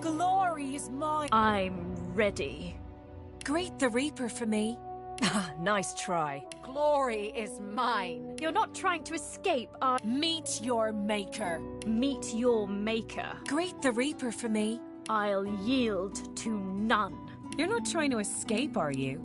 Glory is mine. I'm ready. Greet the Reaper for me. Nice try. Glory is mine. You're not trying to escape, are Meet your maker. Meet your maker. Greet the Reaper for me. I'll yield to none. You're not trying to escape, are you?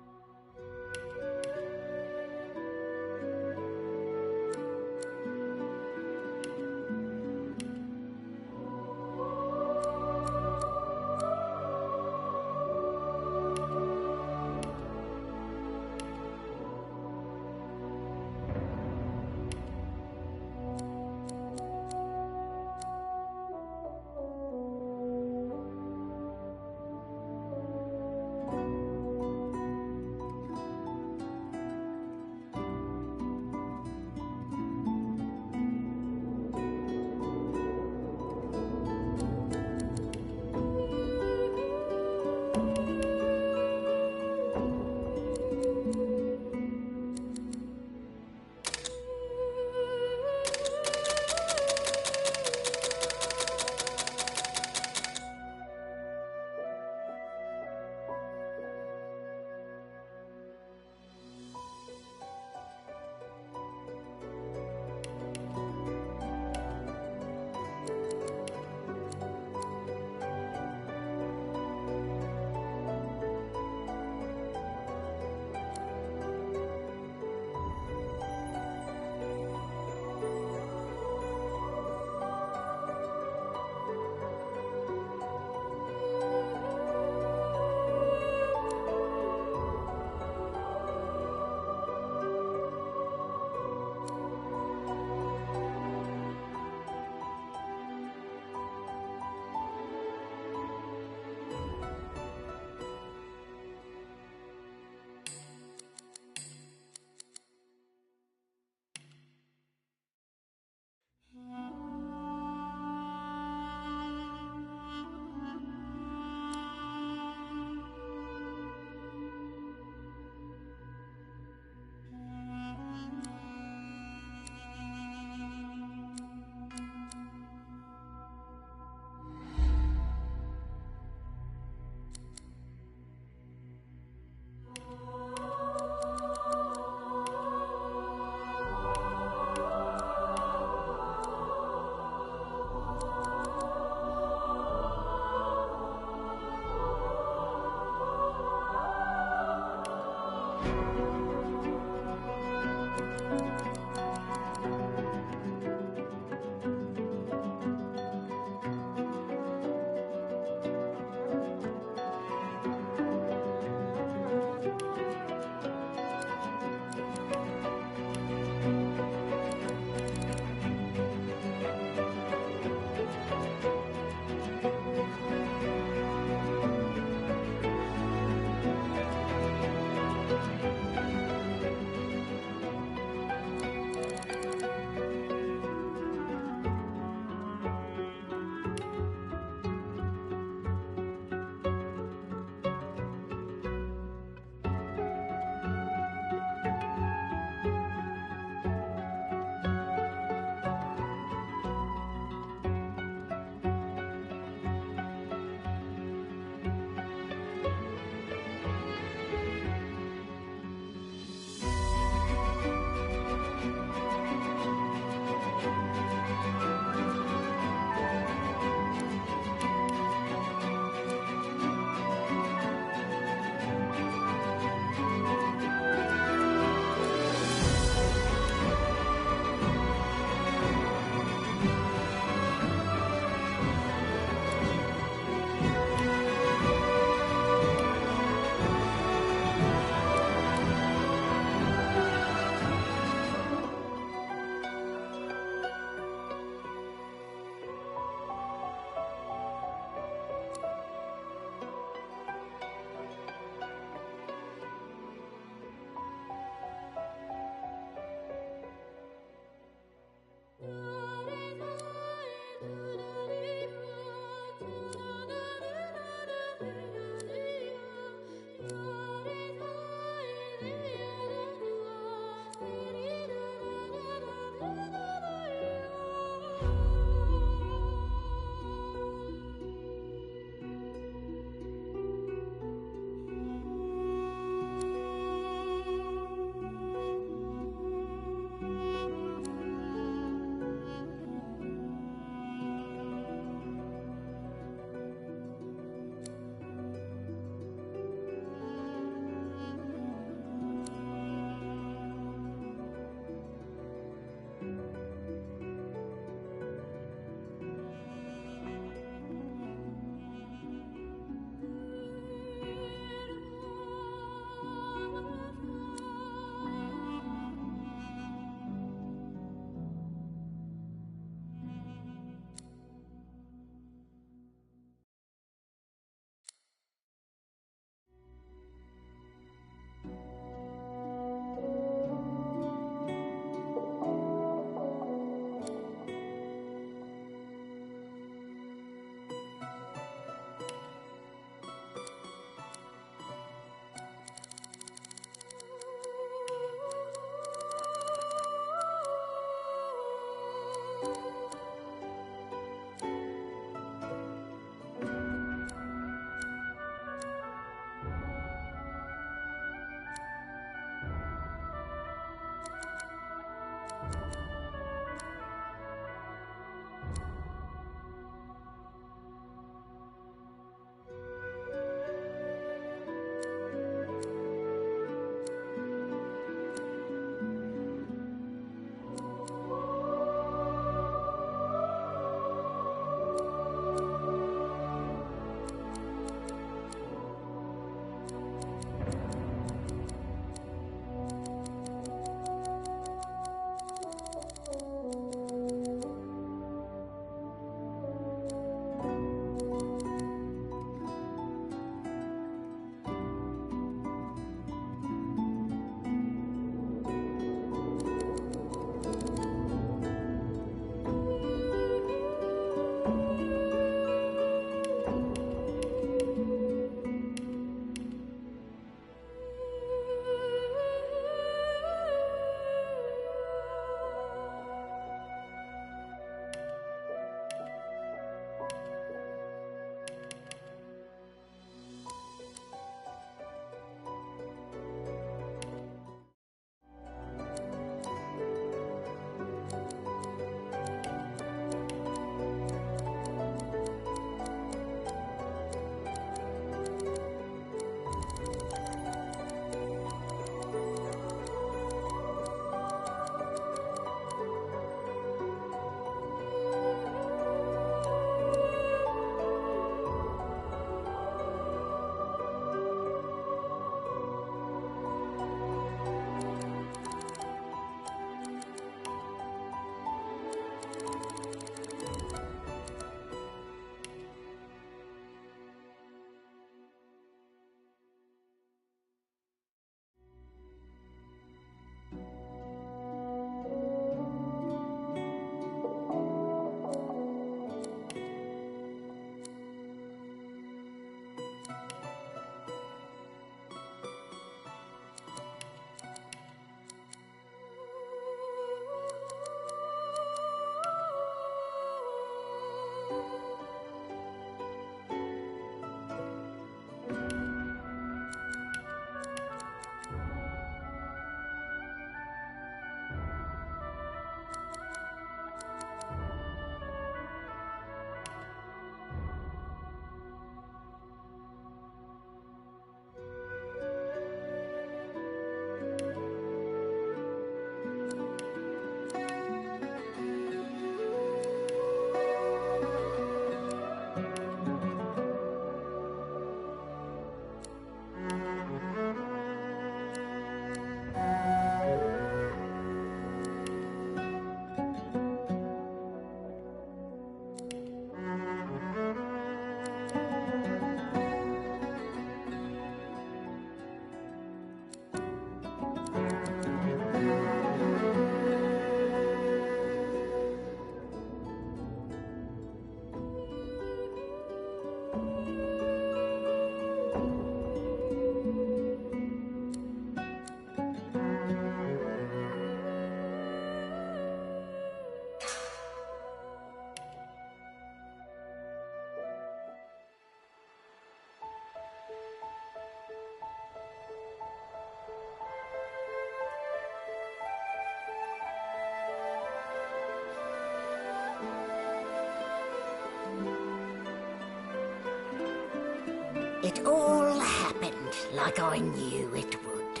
It all happened like I knew it would.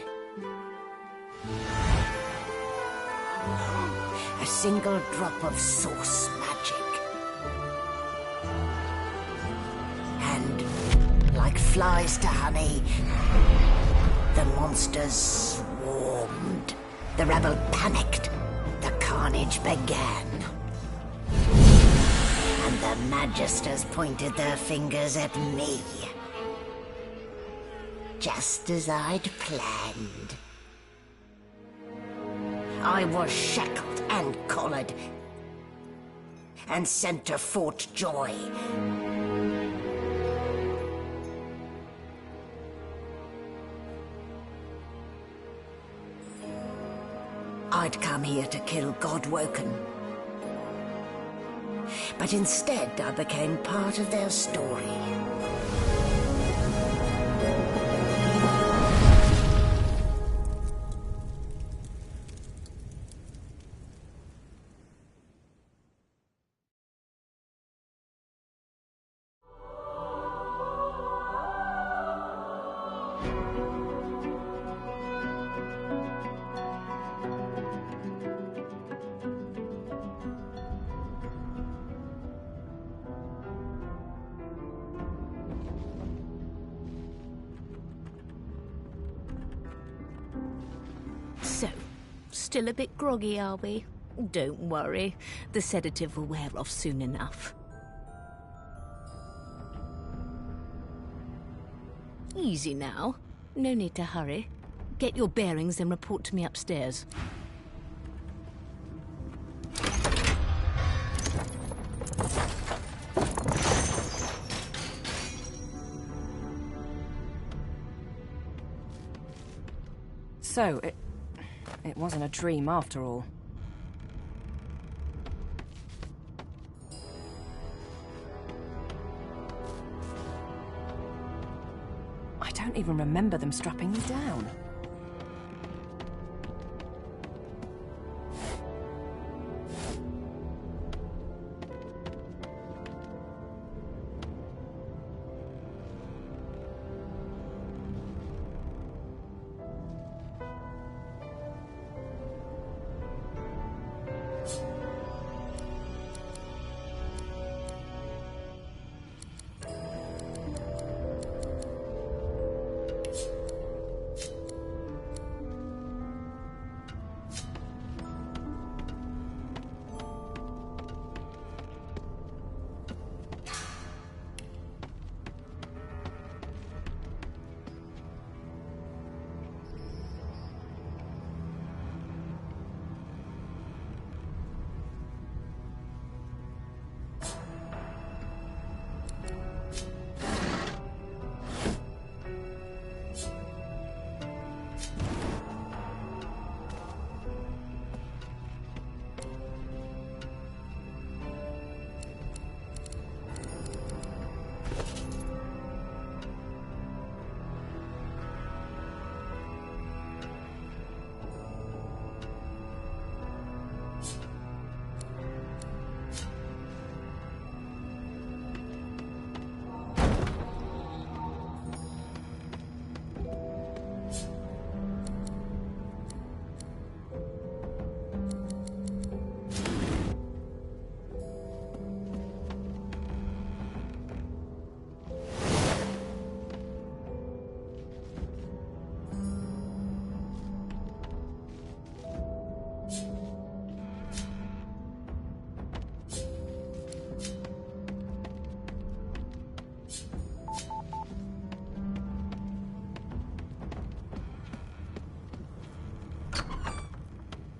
A single drop of source magic. And, like flies to honey, the monsters swarmed. The rebel panicked. The carnage began. And the Magisters pointed their fingers at me. Just as I'd planned. I was shackled and collared, and sent to Fort Joy. I'd come here to kill Godwoken. But instead I became part of their story. So, still a bit groggy, are we? Don't worry, the sedative will wear off soon enough. Easy now. No need to hurry. Get your bearings and report to me upstairs. So, it wasn't a dream after all. I don't even remember them strapping me down.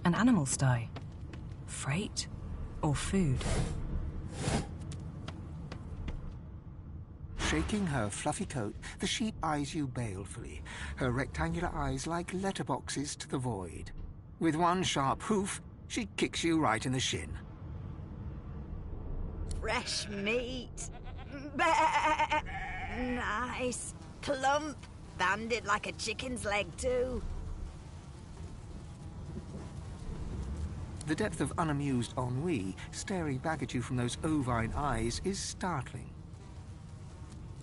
An animal sty? Freight? Or food? Shaking her fluffy coat, the sheep eyes you balefully, her rectangular eyes like letterboxes to the void. With one sharp hoof, she kicks you right in the shin. Fresh meat. Bah! Nice. Plump. Banded like a chicken's leg, too. The depth of unamused ennui staring back at you from those ovine eyes is startling.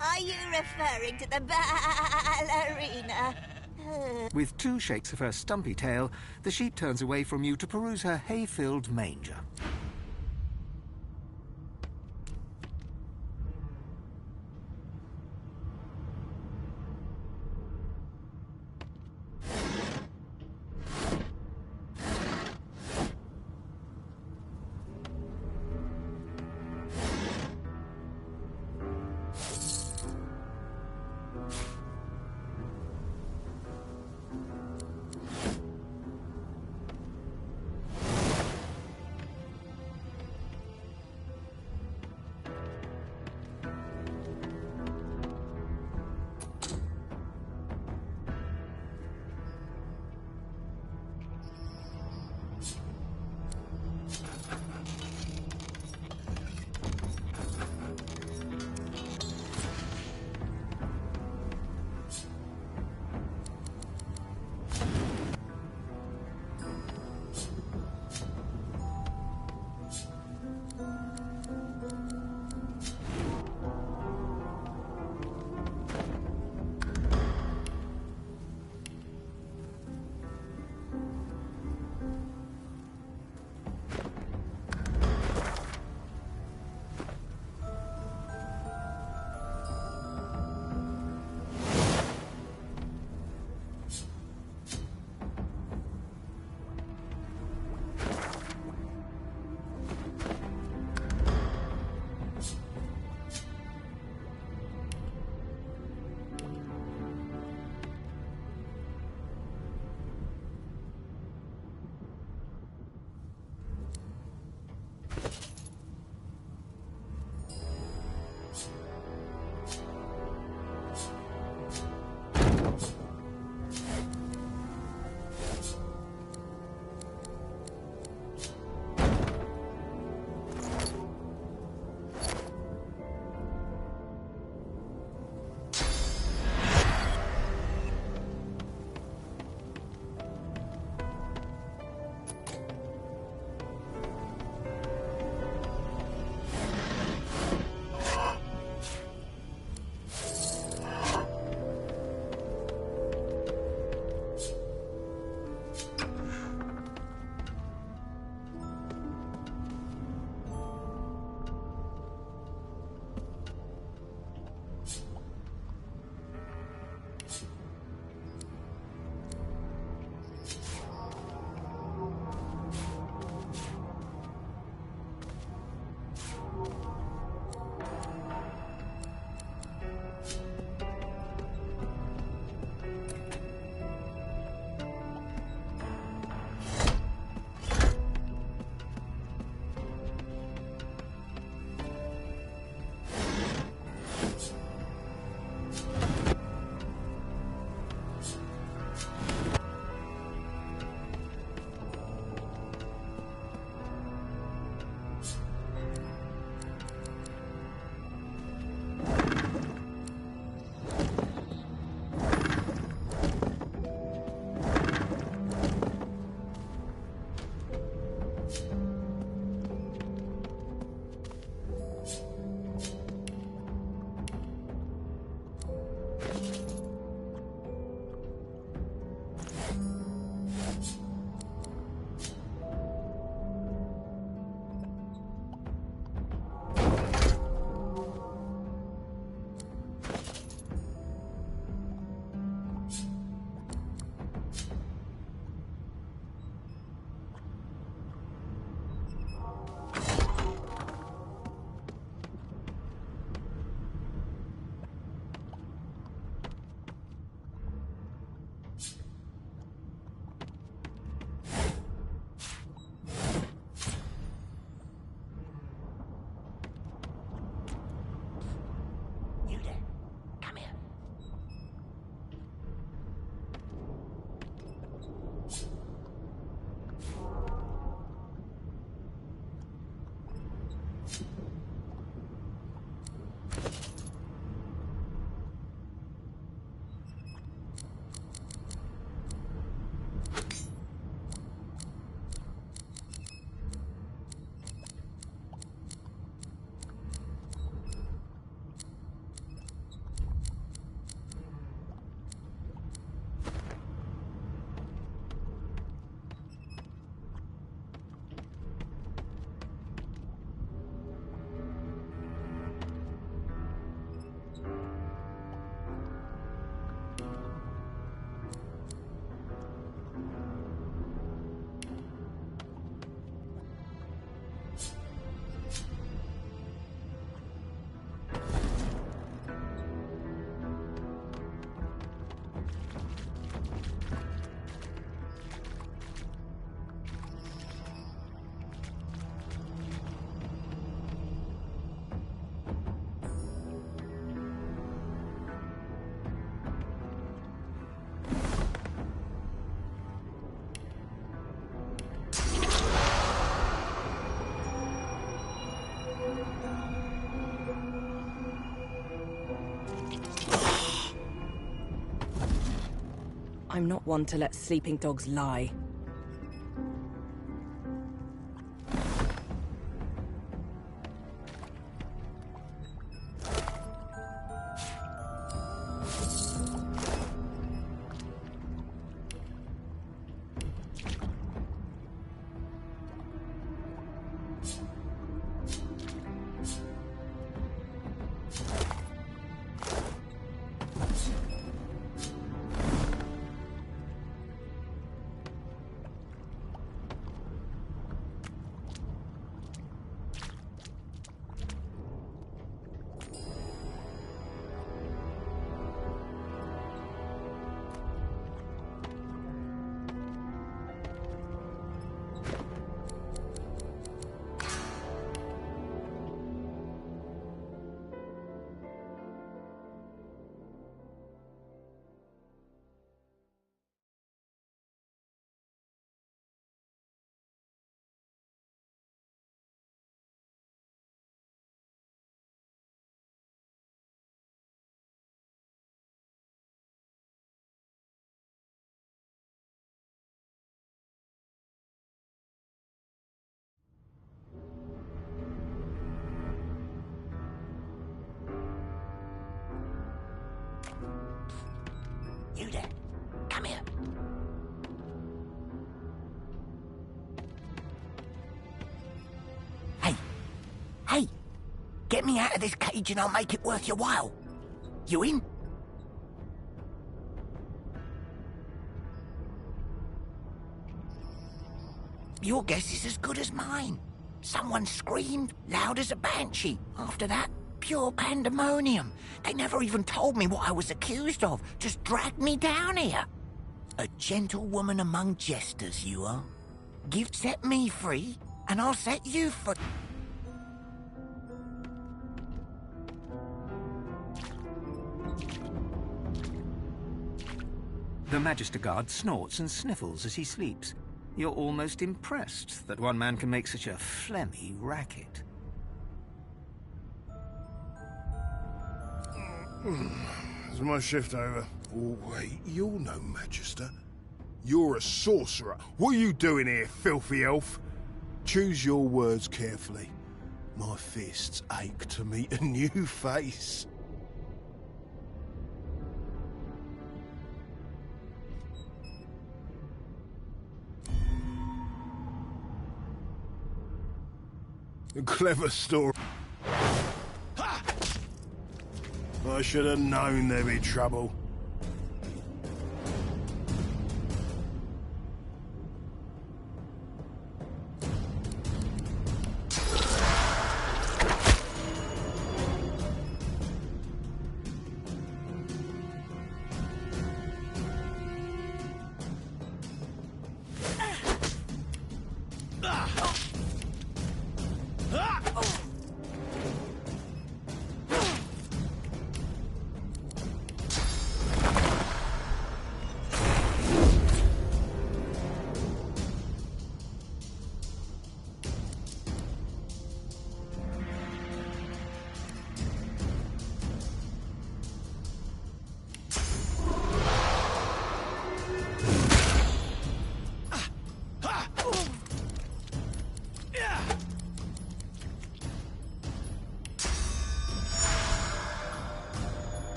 Are you referring to the ballerina? With 2 shakes of her stumpy tail, the sheep turns away from you to peruse her hay-filled manger. I'm not one to let sleeping dogs lie. You there. Come here. Hey. Hey. Get me out of this cage and I'll make it worth your while. You in? Your guess is as good as mine. Someone screamed loud as a banshee. After that, pure pandemonium. They never even told me what I was accused of. Just dragged me down here. A gentlewoman among jesters, you are. Gift set me free, and I'll set you free. The Magister Guard snorts and sniffles as he sleeps. You're almost impressed that one man can make such a phlegmy racket. Is my shift over? Oh, wait, you're no Magister. You're a sorcerer. What are you doing here, filthy elf? Choose your words carefully. My fists ache to meet a new face. A clever story. Ha! I should have known there'd be trouble.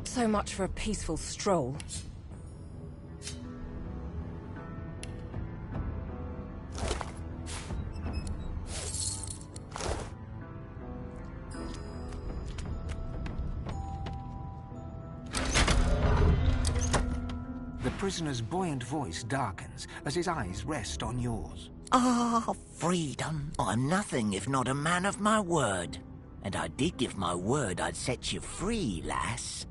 So much for a peaceful stroll. prisoner's buoyant voice darkens as his eyes rest on yours. Ah, freedom. I'm nothing if not a man of my word. And I did give my word I'd set you free, lass.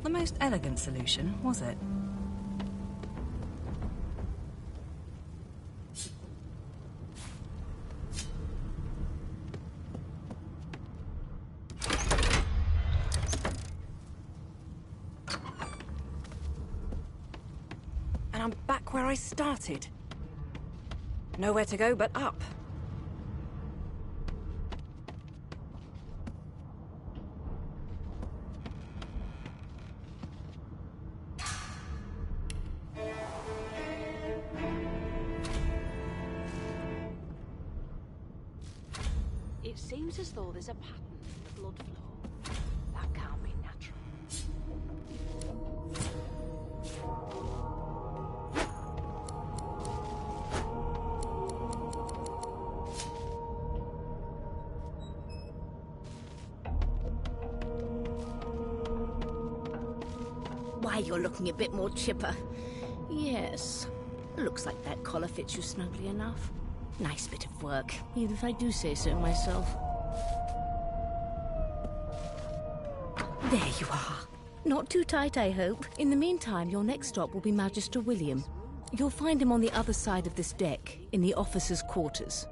Not the most elegant solution, was it? And I'm back where I started. Nowhere to go but up. It seems as though there's a pattern in the blood flow. That can't be natural. Why, you're looking a bit more chipper. Yes. Looks like that collar fits you snugly enough. Nice bit of work, even if I do say so myself. There you are. Not too tight, I hope. In the meantime, your next stop will be Magister William. You'll find him on the other side of this deck, in the officers' quarters.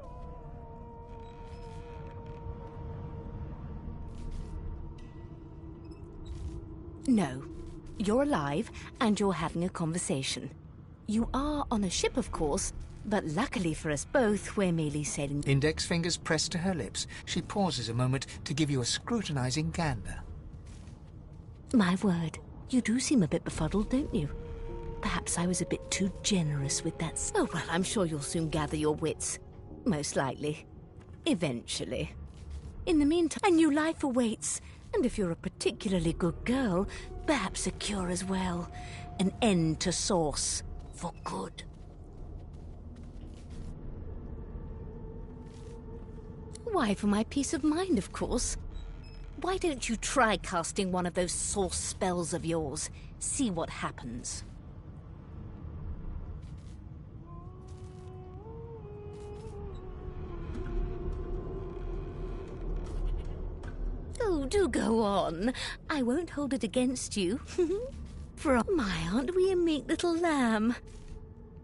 No. You're alive, and you're having a conversation. You are on a ship, of course, but luckily for us both, we're merely sailing... Index fingers pressed to her lips, she pauses a moment to give you a scrutinizing gander. My word, you do seem a bit befuddled, don't you? Perhaps I was a bit too generous with that... Oh, well, I'm sure you'll soon gather your wits. Most likely. Eventually. In the meantime, a new life awaits. And if you're a particularly good girl, perhaps a cure as well. An end to Source. For good. Why, for my peace of mind, of course. Why don't you try casting one of those Source spells of yours? See what happens. Oh, do go on. I won't hold it against you. My, aren't we a meek little lamb?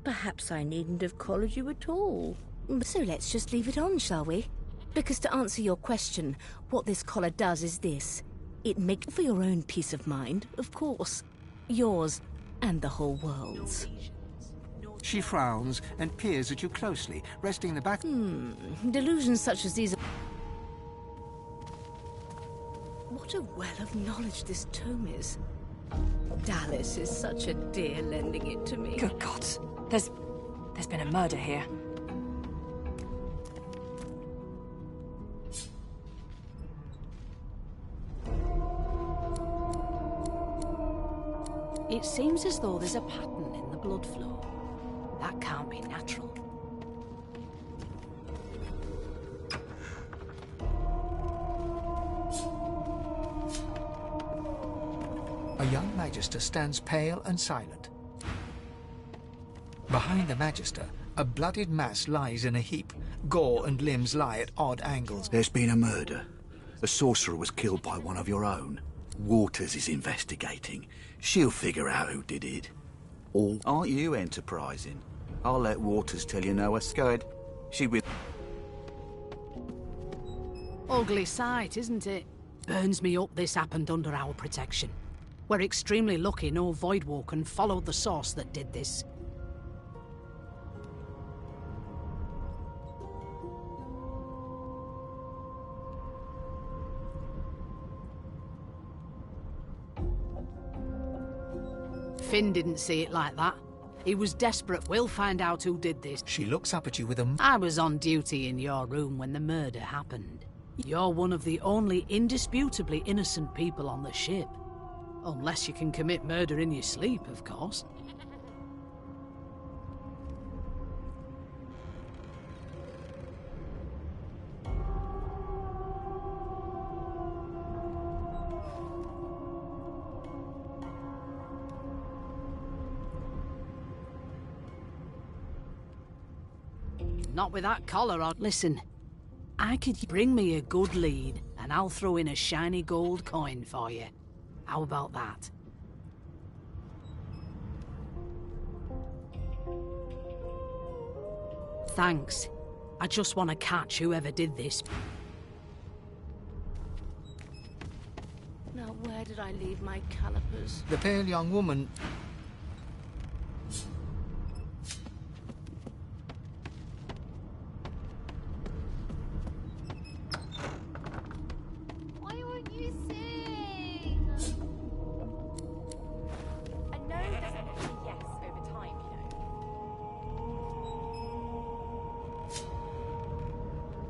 Perhaps I needn't have collared you at all. So let's just leave it on, shall we? Because to answer your question, what this collar does is this. It makes for your own peace of mind, of course. Yours and the whole world's. She frowns and peers at you closely, resting the back... Delusions such as these... What a well of knowledge this tome is. Dallas is such a dear lending it to me. Good God. There's been a murder here. It seems as though there's a pattern in the blood flow. That can't be natural. A young Magister stands pale and silent. Behind the Magister, a bloodied mass lies in a heap. Gore and limbs lie at odd angles. There's been a murder. The sorcerer was killed by one of your own. Waters is investigating. She'll figure out who did it. Or aren't you enterprising? I'll let Waters tell you no what's good. She will... Ugly sight, isn't it? Burns me up this happened under our protection. We're extremely lucky no Voidwalker followed the source that did this. Finn didn't see it like that. He was desperate. We'll find out who did this. She looks up at you with a... I was on duty in your room when the murder happened. You're one of the only indisputably innocent people on the ship. Unless you can commit murder in your sleep, of course. Not with that collar on. Listen, I could bring me a good lead, and I'll throw in a shiny gold coin for you. How about that? thanks. I just want to catch whoever did this. Now, where did I leave my calipers? The pale young woman... Why won't you sing? A no doesn't mean a yes over time, you know.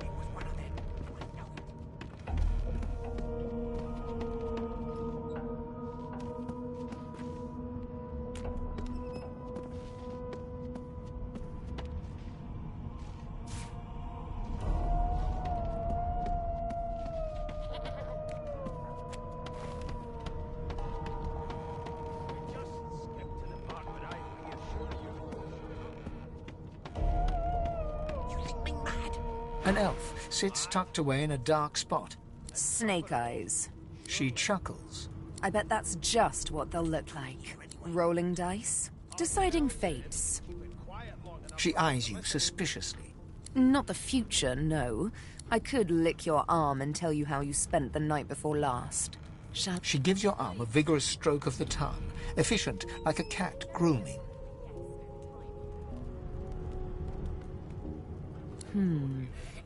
It was one of them. I know it. You think me mad? An elf sits tucked away in a dark spot. Snake eyes. She chuckles. I bet that's just what they'll look like. Rolling dice, deciding fates. She eyes you suspiciously. Not the future, no. I could lick your arm and tell you how you spent the night before last. Shall She gives your arm a vigorous stroke of the tongue, efficient like a cat grooming.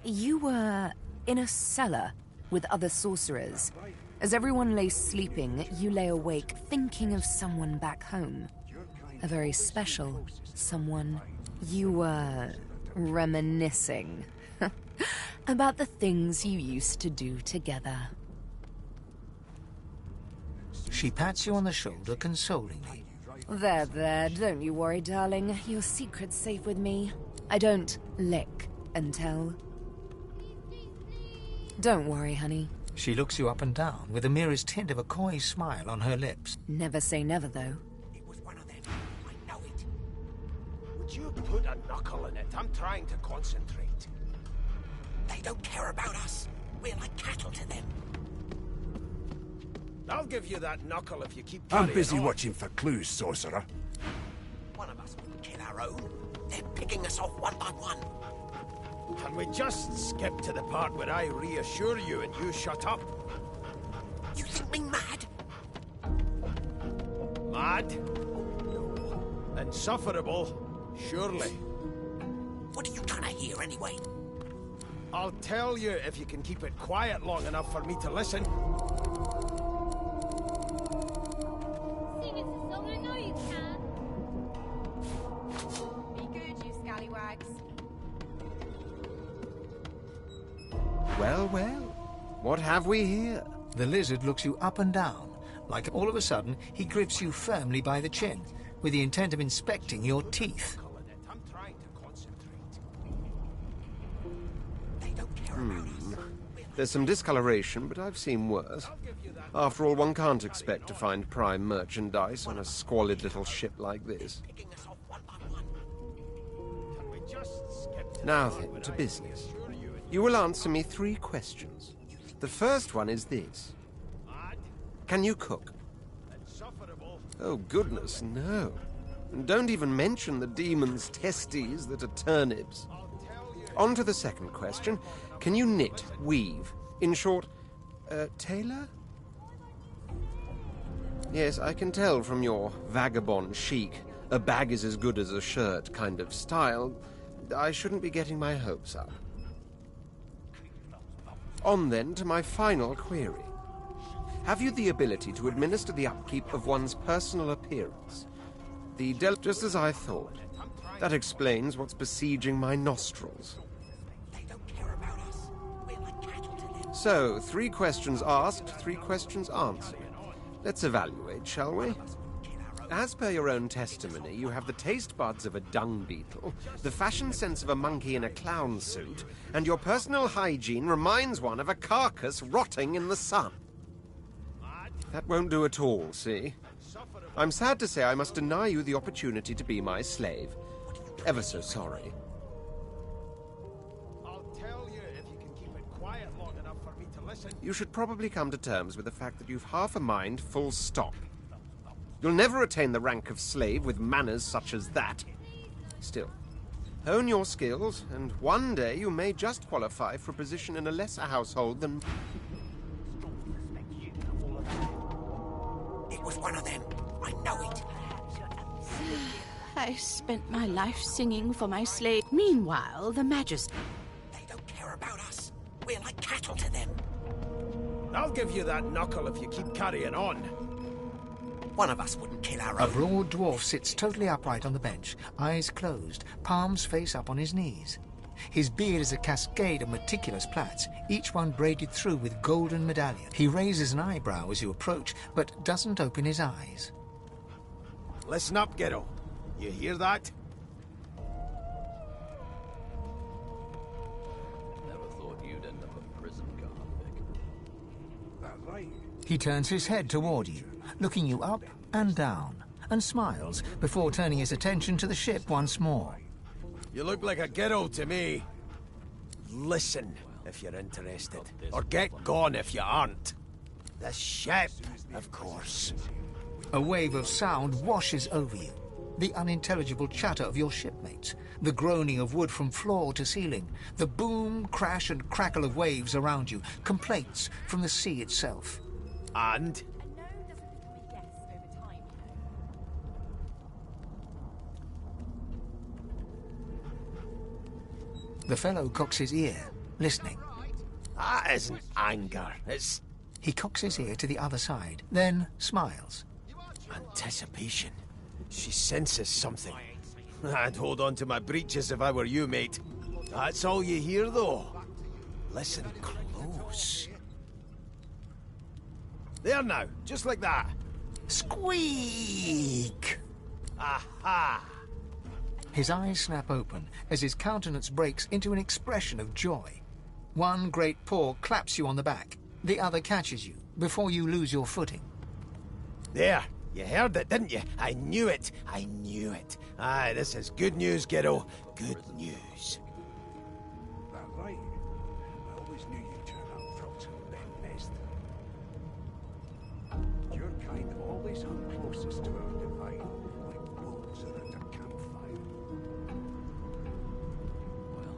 You were in a cellar with other sorcerers. As everyone lay sleeping, you lay awake thinking of someone back home. A very special someone. You were reminiscing about the things you used to do together. She pats you on the shoulder consolingly. There, don't you worry, darling. Your secret's safe with me. I don't lick and tell. Don't worry, honey. She looks you up and down with the merest hint of a coy smile on her lips. Never say never, though. It was one of them. I know it. Would you put a knuckle in it? I'm trying to concentrate. They don't care about us. We're like cattle to them. I'll give you that knuckle if you keep I'm carrying busy on. watching for clues, sorcerer. One of us wouldn't kill our own. They're picking us off one by one. And we just skip to the part where I reassure you and you shut up. You think me mad? Mad? Insufferable? Surely. What are you trying to hear anyway? I'll tell you if you can keep it quiet long enough for me to listen. Sing us a song, I know you can. Be good, you scallywags. Well, well. What have we here? The lizard looks you up and down, like all of a sudden he grips you firmly by the chin, with the intent of inspecting your teeth. I'm trying to concentrate. They don't care about us. There's some discoloration, but I've seen worse. After all, one can't expect to find prime merchandise on a squalid little ship like this. Picking us off one by one. And we just skip to Now then, to business. You will answer me 3 questions. The first one is this. Can you cook? insufferable. Oh, goodness, no. And don't even mention the demon's testes that are turnips. On to the second question. Can you knit, weave? In short, tailor? Yes, I can tell from your vagabond chic, a bag is as good as a shirt kind of style. I shouldn't be getting my hopes up. On then to my final query. Have you the ability to administer the upkeep of one's personal appearance? Just as I thought. That explains what's besieging my nostrils. They don't care about us. We're like cattle to them. So, 3 questions asked, 3 questions answered. Let's evaluate, shall we? As per your own testimony, you have the taste buds of a dung beetle, the fashion sense of a monkey in a clown suit, and your personal hygiene reminds one of a carcass rotting in the sun. That won't do at all, see? I'm sad to say I must deny you the opportunity to be my slave. Ever so sorry. I'll tell you if you can keep it quiet long enough for me to listen. You should probably come to terms with the fact that you've half a mind, full stop. You'll never attain the rank of slave with manners such as that. Still, Hone your skills, and one day you may just qualify for a position in a lesser household than... It was one of them. I know it. I spent my life singing for my slave. Meanwhile, the Magister... They don't care about us. We're like cattle to them. I'll give you that knuckle if you keep carrying on. One of us wouldn't kill our A own. broad dwarf sits totally upright on the bench, eyes closed, palms face up on his knees. His beard is a cascade of meticulous plaits, each one braided through with golden medallion. He raises an eyebrow as you approach, but doesn't open his eyes. Listen up, Ghetto. You hear that? Never thought you'd end up a prison guard, Vic. That right. He turns his head toward you, looking you up and down, and smiles before turning his attention to the ship once more. You look like a ghetto to me. Listen, if you're interested. Or get gone if you aren't. The ship, of course. A wave of sound washes over you. The unintelligible chatter of your shipmates, the groaning of wood from floor to ceiling, the boom, crash and crackle of waves around you, complaints from the sea itself. And? The fellow cocks his ear, listening. That isn't anger, it's... He cocks his ear to the other side, then smiles. anticipation. She senses something. I'd hold on to my breeches if I were you, mate. That's all you hear, though. Listen close. There now, just like that. Squeak! Aha! His eyes snap open as his countenance breaks into an expression of joy. One great paw claps you on the back. The other catches you before you lose your footing. There, you heard it, didn't you? I knew it. I knew it. Aye, this is good news, kiddo. Good news. That right. I always knew you'd turn out rotten, Ben Nest. Your kind always hung closest to our divine, like wolves around a campfire. Well,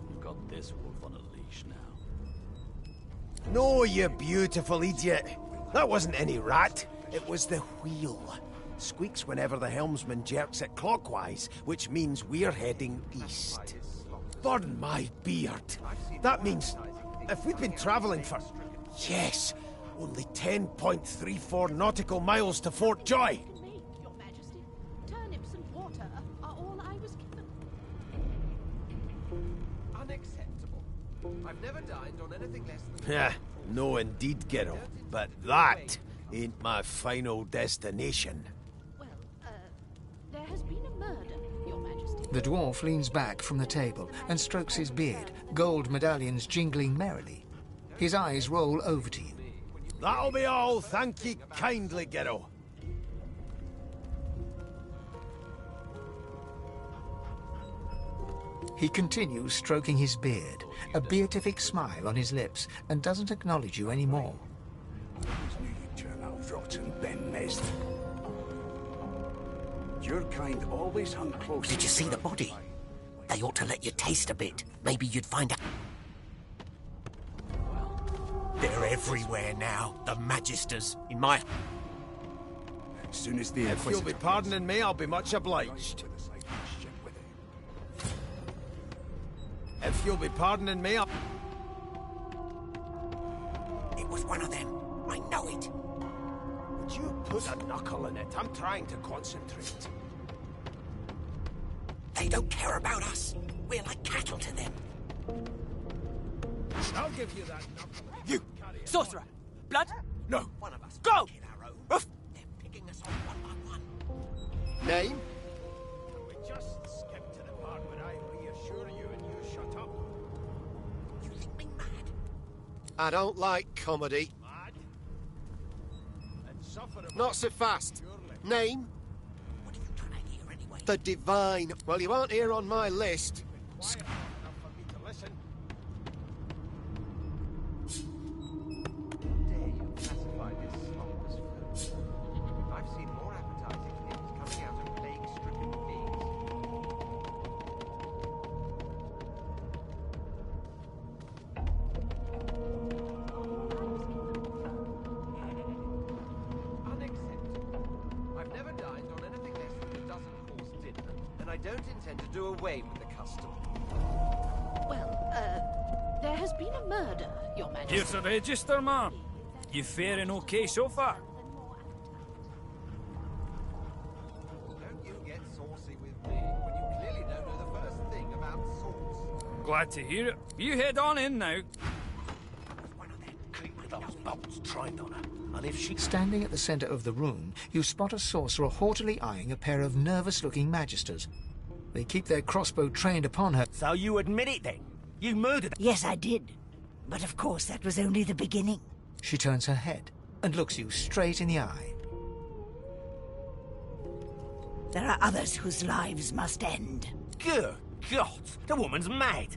we've got this wolf on a leash now. No, you beautiful idiot. That wasn't any rat. It was the wheel. Squeaks whenever the helmsman jerks it clockwise, which means we're heading east. Burn my beard. That means if we'd been travelling for... Yes, only 10.34 nautical miles to Fort Joy. Your Majesty, turnips and water are all I was given. Unacceptable. I've never dined on anything less than... Yeah, no indeed, Geralt. But that ain't my final destination. Well, there has been a murder, Your Majesty. The dwarf leans back from the table and strokes his beard, gold medallions jingling merrily. His eyes roll over to you. That'll be all, thank ye kindly, Geralt. He continues stroking his beard, a beatific smile on his lips, and doesn't acknowledge you anymore. I always knew you'd turn out rotten, Ben Nest. Your kind always hung close. Did you see the body? They ought to let you taste a bit. Maybe you'd find out. They're everywhere now. The Magisters. In my... As soon as the If you'll be pardoning me, I'll be much obliged. If you'll be pardoning me, I'll... It was one of them. I know it. Would you put a knuckle in it? I'm trying to concentrate. They don't care about us. We're like cattle to them. I'll give you that knuckle. You! Sorcerer! Blood? No. One of us. Go! Kill our own. Ruff! They're picking us off one by one. Name? Can we just skip to the part where I reassure you and you shut up? You think me mad? I don't like comedy. Mad? And suffer Not so fast. Name? What are you trying to hear anyway? The Divine. Well, you aren't here on my list. enough for me to listen. I've seen more appetizing things coming out of plague-stricken fields. don't intend to do away with the custom. Well, there has been a murder, Your Majesty. Here's the register, ma'am. You faring okay so far? Don't you get saucy with me when you clearly don't know the first thing about sauce. Glad to hear it. You head on in now. One of them creep with those bolts trained on her. And if she... Standing at the centre of the room, you spot a sorcerer haughtily eyeing a pair of nervous-looking magisters. They keep their crossbow trained upon her. So you admit it then? You murdered her? Yes, I did. But of course, that was only the beginning. She turns her head and looks you straight in the eye. There are others whose lives must end. Good God, the woman's mad.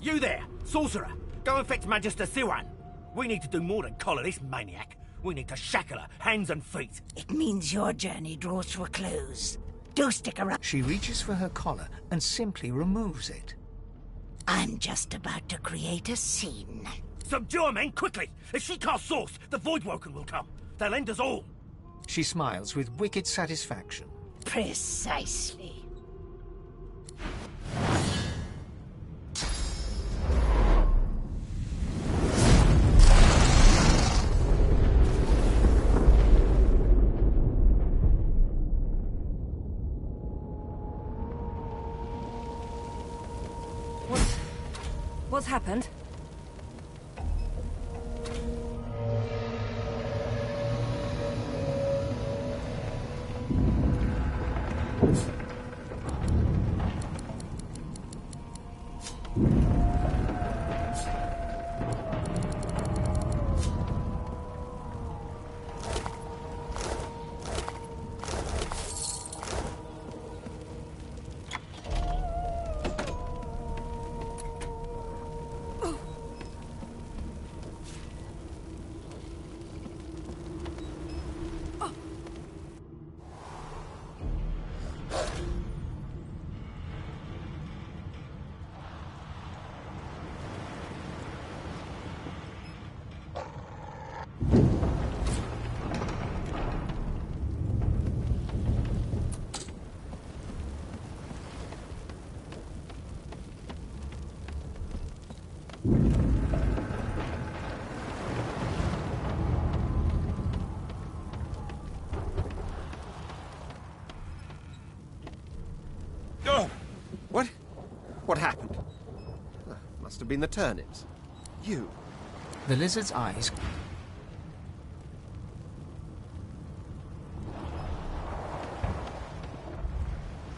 You there, sorcerer. Go and fetch Magister Siwan. We need to do more than collar this maniac. We need to shackle her, hands and feet. It means your journey draws to a close. Do stick around. She reaches for her collar and simply removes it. I'm just about to create a scene. Subdue her, men, quickly! If she casts source, the Voidwoken will come. They'll end us all. She smiles with wicked satisfaction. Precisely. What's happened? What happened? Must have been the turnips. You. The lizard's eyes...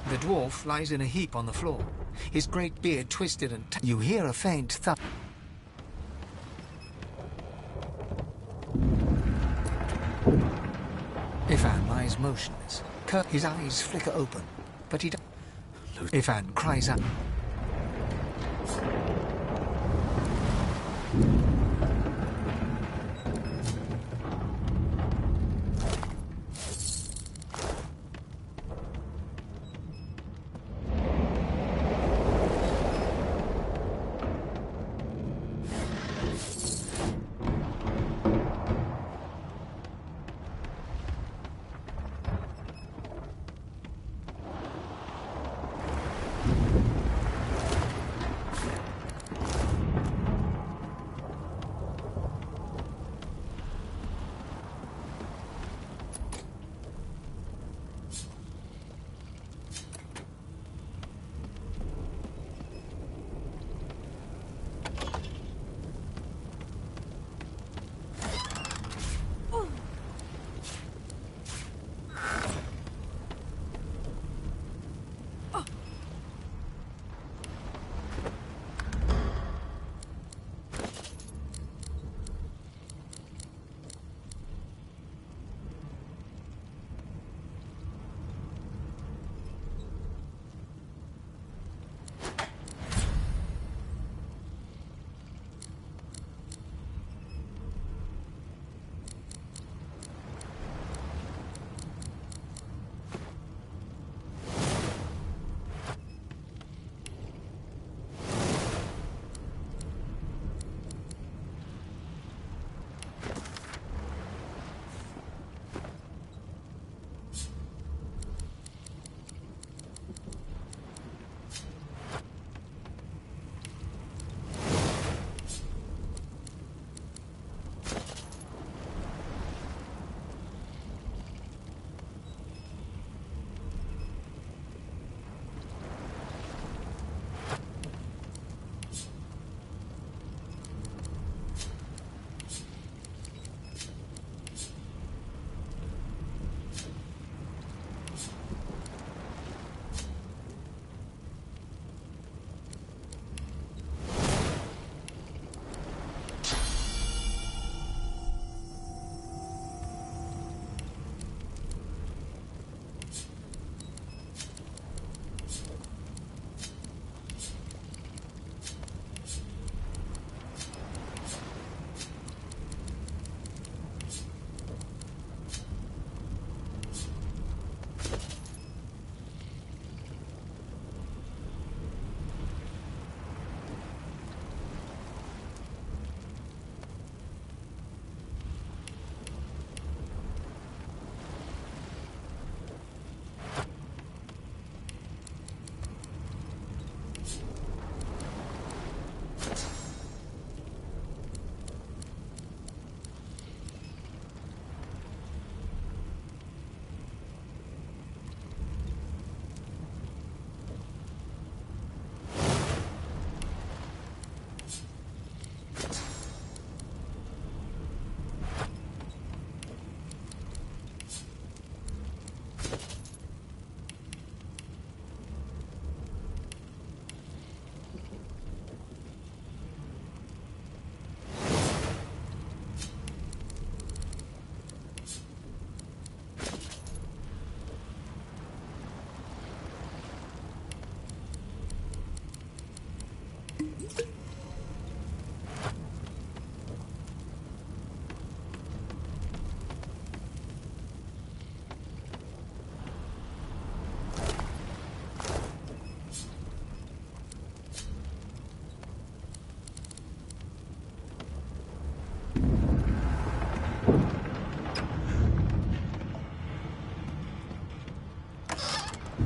The dwarf lies in a heap on the floor, his great beard twisted and... You hear a faint thud. Ifan lies motionless. His eyes flicker open, but he doesn't. Ifan cries out.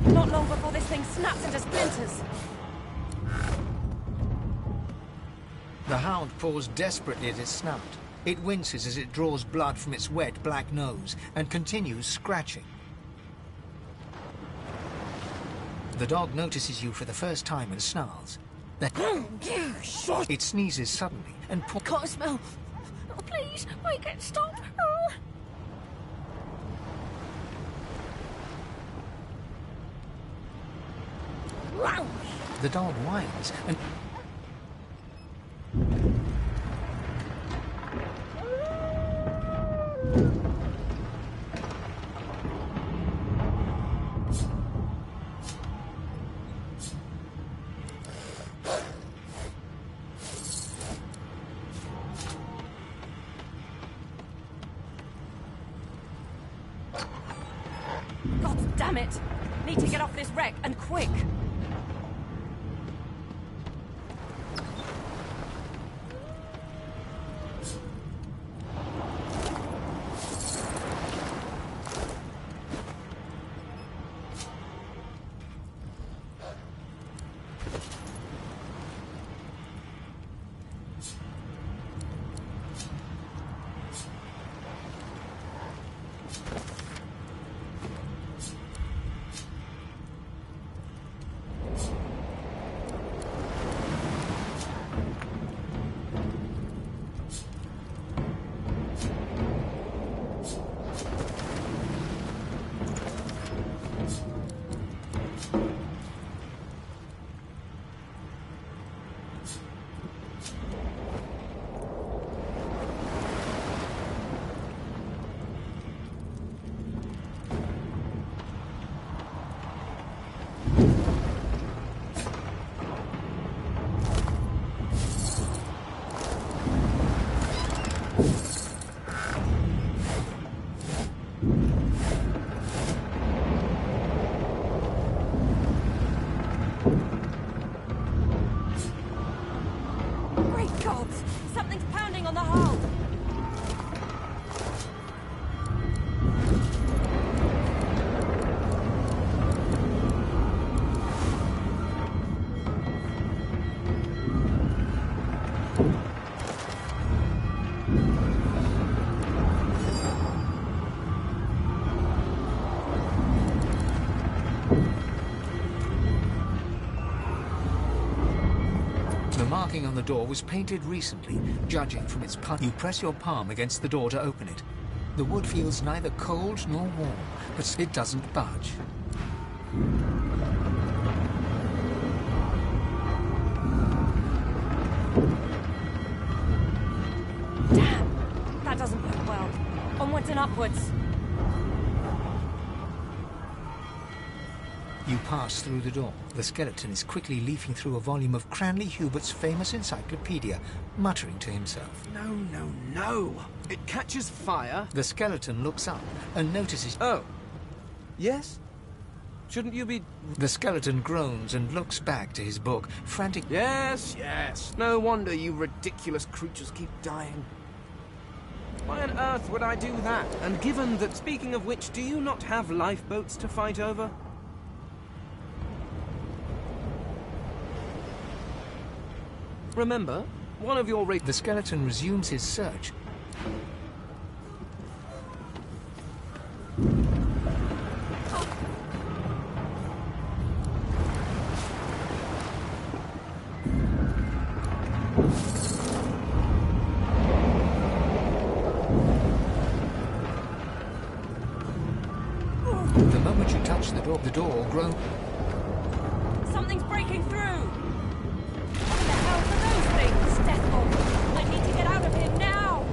Not long before this thing snaps into splinters. The hound paws desperately at its snout. It winces as it draws blood from its wet black nose and continues scratching. The dog notices you for the first time and snarls. It sneezes suddenly and Can't smell. Oh, please, make it stop. Oh. The dog whines and... God damn it! Need to get off this wreck, and quick! Great gods! Something's pounding on the hull! The marking on the door was painted recently, judging from its punch. You press your palm against the door to open it. The wood feels neither cold nor warm, but it doesn't budge. Damn! That doesn't look well. Onwards and upwards. You pass through the door. The skeleton is quickly leafing through a volume of Cranley Hubert's famous encyclopedia, muttering to himself. No, no, no! It catches fire. The skeleton looks up and notices... Oh. Yes? Shouldn't you be... The skeleton groans and looks back to his book, frantic... Yes, yes. No wonder you ridiculous creatures keep dying. Why on earth would I do that? And given that, speaking of which, do you not have lifeboats to fight over? Remember, one of your The skeleton resumes his search. The moment you touch the door groans. Something's breaking through! What the hell are those things? Deathbolt! I need to get out of here now!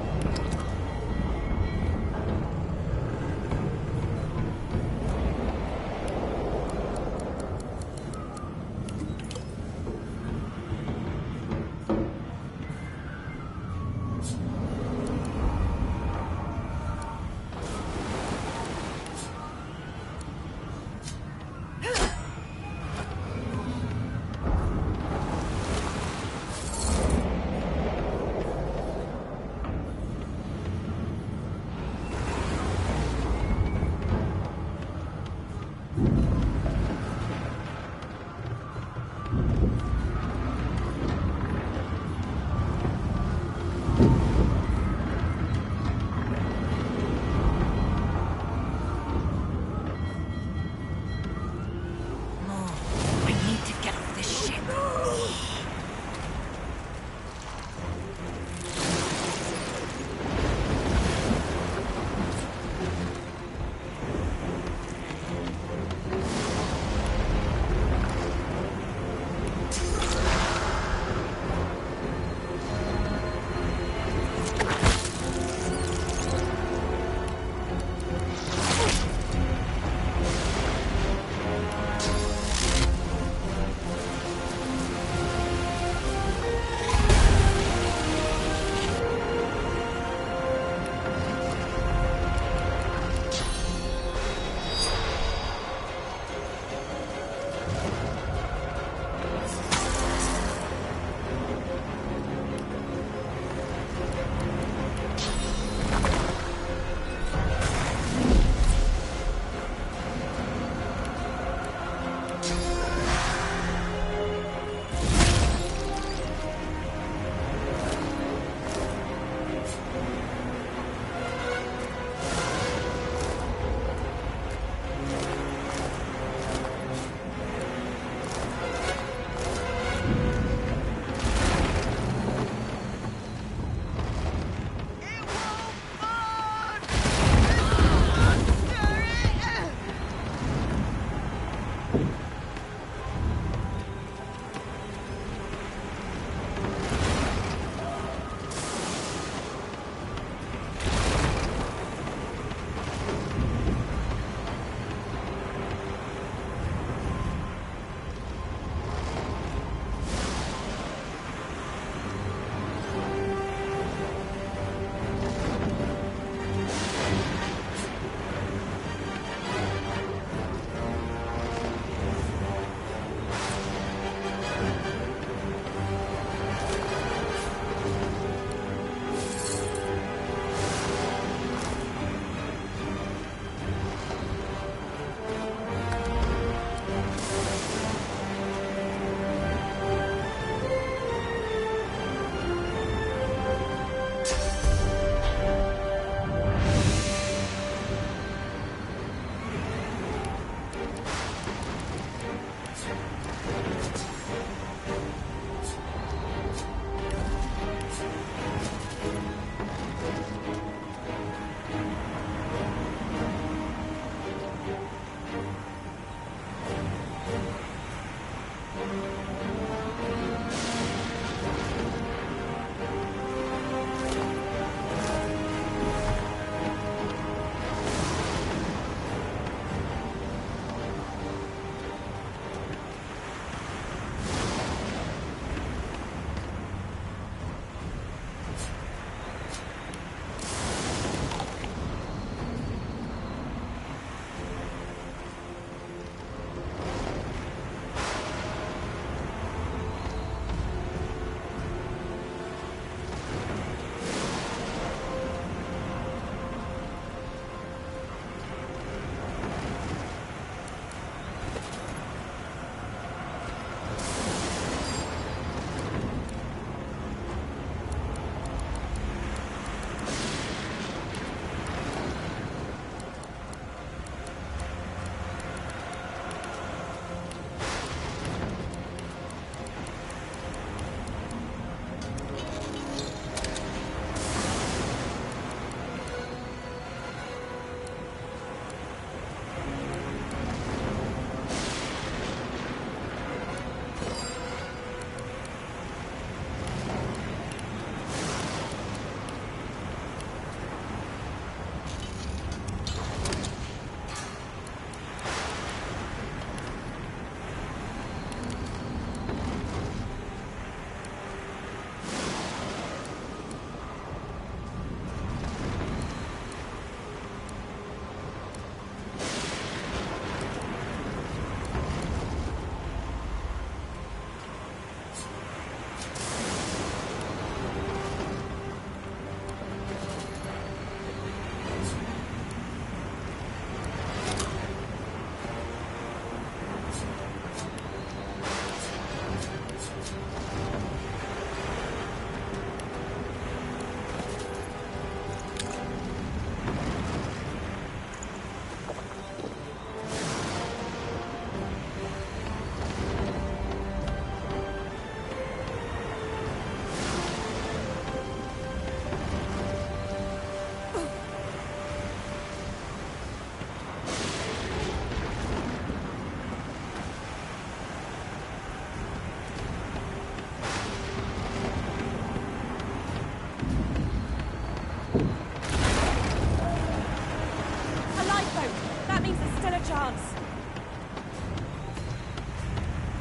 still a chance.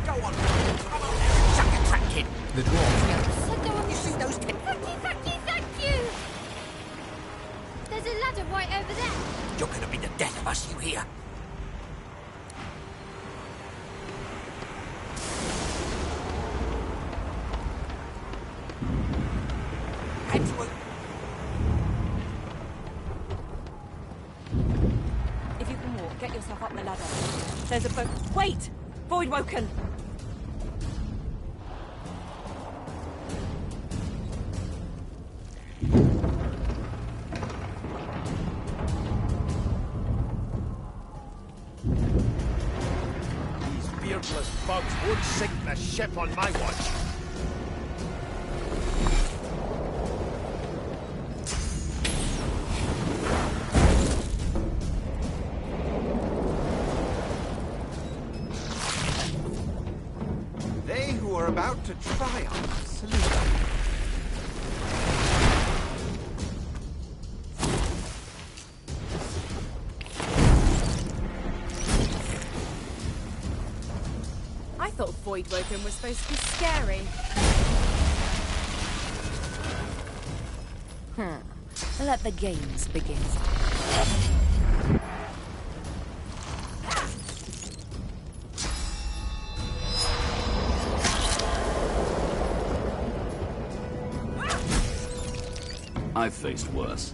Go on, come on there, chuck your track in. The dwarf. Let go of You see those Thank you, thank you, thank you! There's a ladder right over there. You're gonna be the death of us, you hear? Head to it. If you can walk, get yourself up the ladder. There's a boat. Wait! Voidwoken! These beardless bugs won't sink the ship on my watch. They who are about to triumph salute. I thought Voidwoken was supposed to be scary. Let the games begin. I've faced worse.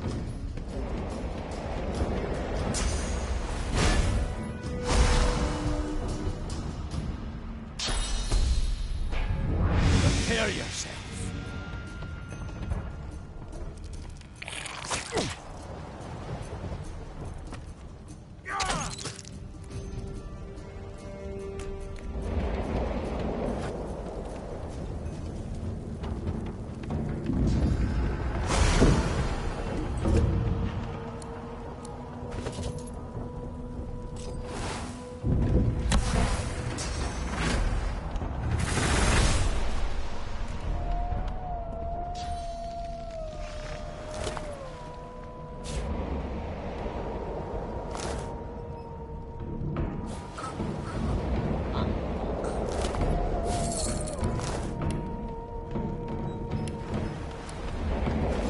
Prepare yourself.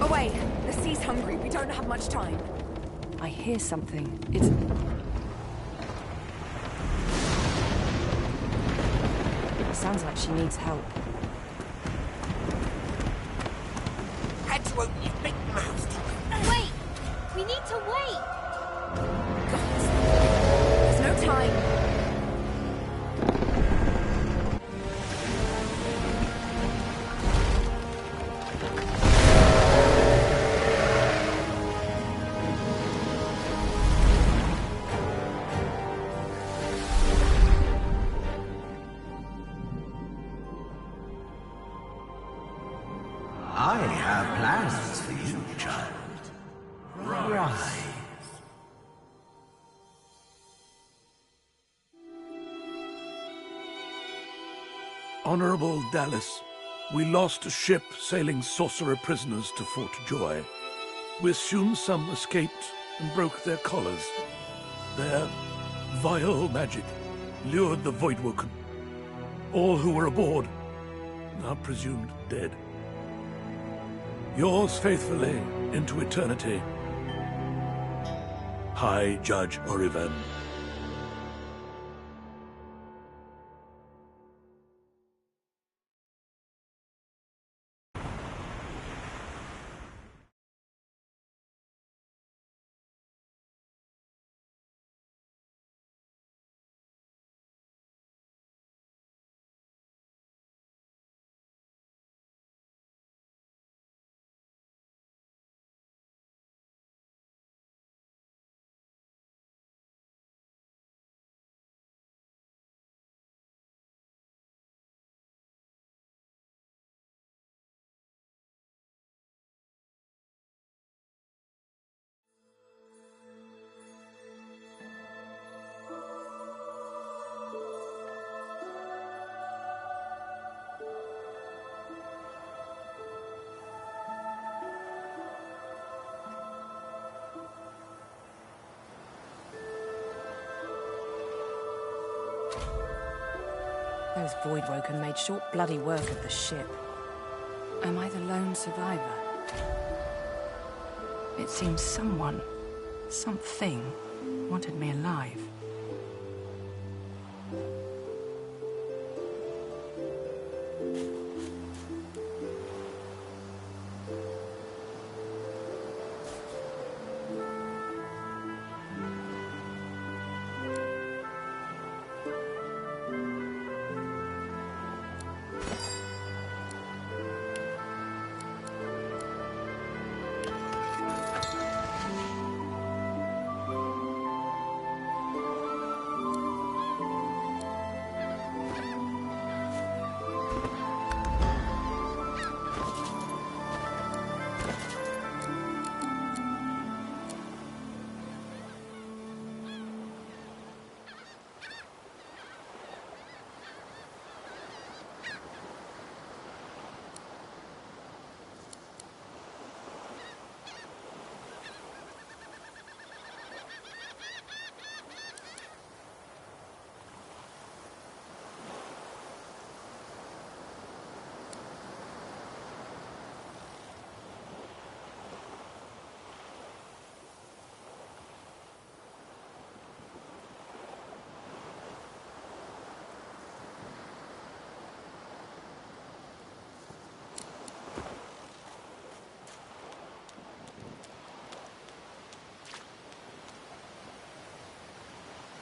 Away! The sea's hungry. We don't have much time. I hear something. It's... Sounds like she needs help. Head to open your big mouth. Wait! We need to wait! There's no time. I have plans for you, child. Rise. Honorable Dallas, we lost a ship sailing sorcerer prisoners to Fort Joy. We assume some escaped and broke their collars. Their vile magic lured the Voidwoken. All who were aboard are presumed dead. Yours faithfully into eternity, High Judge Oriven. Those Voidwoken made short bloody work of the ship. Am I the lone survivor? It seems someone, something, wanted me alive.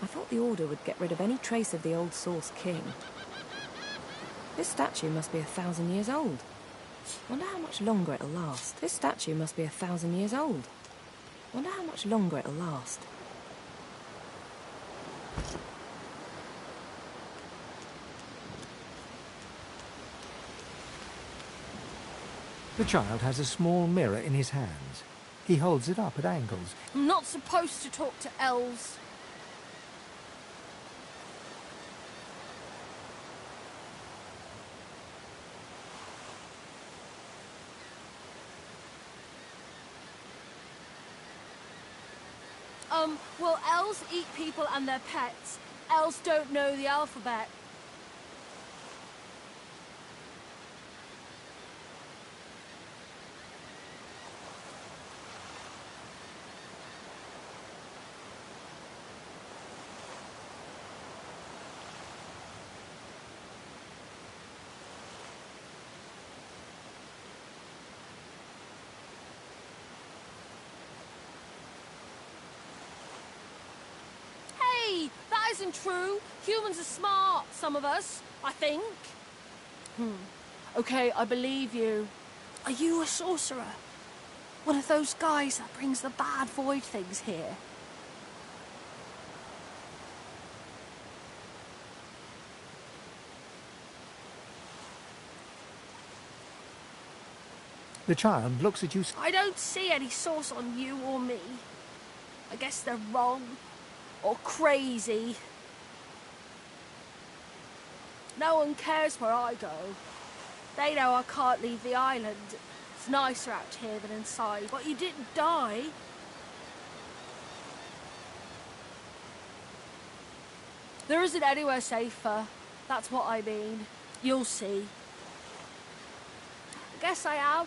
I thought the Order would get rid of any trace of the old Source King. This statue must be 1,000 years old. Wonder how much longer it'll last. This statue must be 1,000 years old. Wonder how much longer it'll last. The child has a small mirror in his hands. He holds it up at angles. I'm not supposed to talk to elves. Well, elves eat people and their pets. Elves don't know the alphabet. That isn't true. Humans are smart, some of us, I think. Okay, I believe you. Are you a sorcerer? One of those guys that brings the bad void things here? The child looks at you. I don't see any source on you or me. I guess they're wrong. Or crazy. No one cares where I go. They know I can't leave the island. It's nicer out here than inside. But you didn't die. There isn't anywhere safer. That's what I mean. You'll see. I guess I am,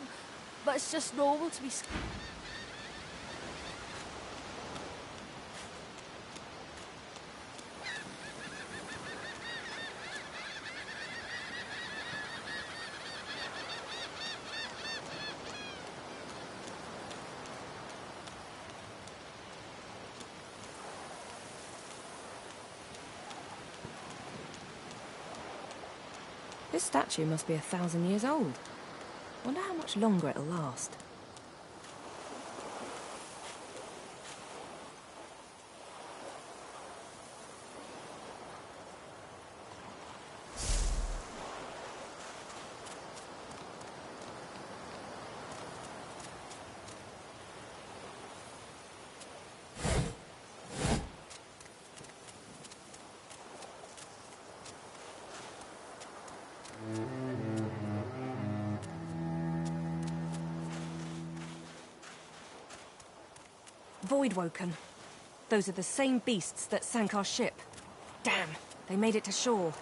but it's just normal to be scared. This statue must be 1,000 years old. Wonder how much longer it'll last. Voidwoken. Those are the same beasts that sank our ship. Damn, they made it to shore.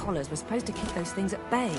collars were supposed to keep those things at bay.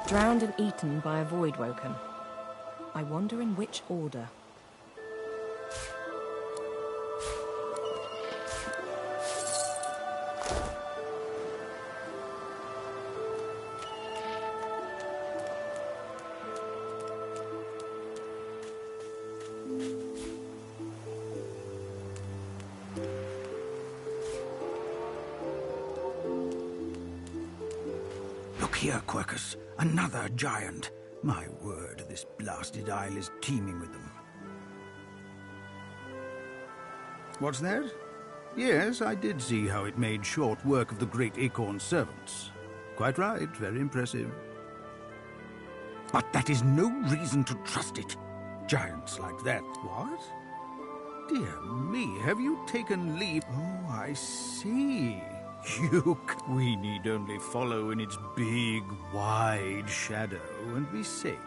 Drowned and eaten by a void woken. I wonder in which order. Look here, Quercus. Another giant. My word, this blasted isle is teeming with them. What's that? Yes, I did see how it made short work of the great acorn servants. Quite right, very impressive. But that is no reason to trust it. Giants like that. What? Dear me, have you taken leave? Oh, I see. We need only follow in its big, wide shadow and be safe.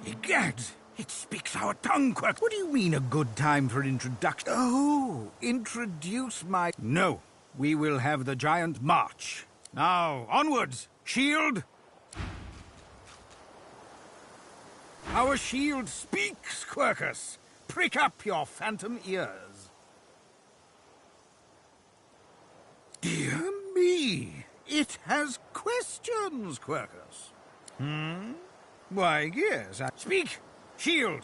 Egad! It speaks our tongue, Quirk. What do you mean, a good time for introduction? Oh, introduce my... No, we will have the giant march. Now, onwards! Shield! Our shield speaks, Quercus. Prick up your phantom ears. Dear me, it has questions, Quercus. Why, yes. Speak, shield.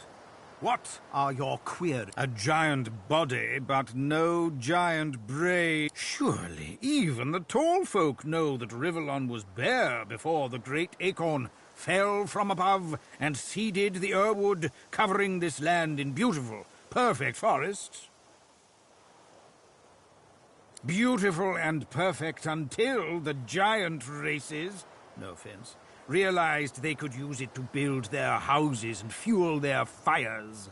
What are your queer? A giant body, but no giant brain. Surely even the tall folk know that Rivellon was bare before the great acorn fell from above and seeded the Urwood, covering this land in beautiful, perfect forests. Beautiful and perfect until the giant races, no offense, realized they could use it to build their houses and fuel their fires.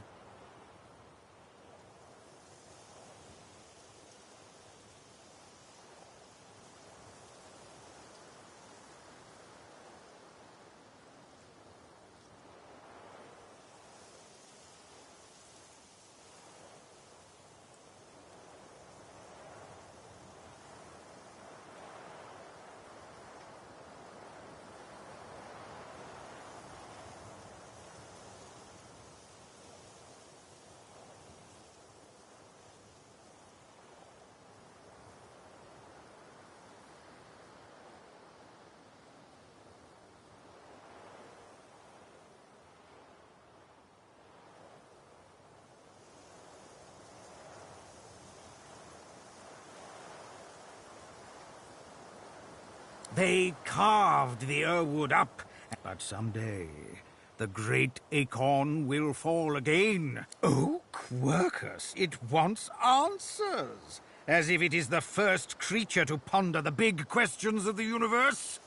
They carved the Urwood up, but someday the great acorn will fall again. Oh, Quercus, it wants answers, as if it is the first creature to ponder the big questions of the universe.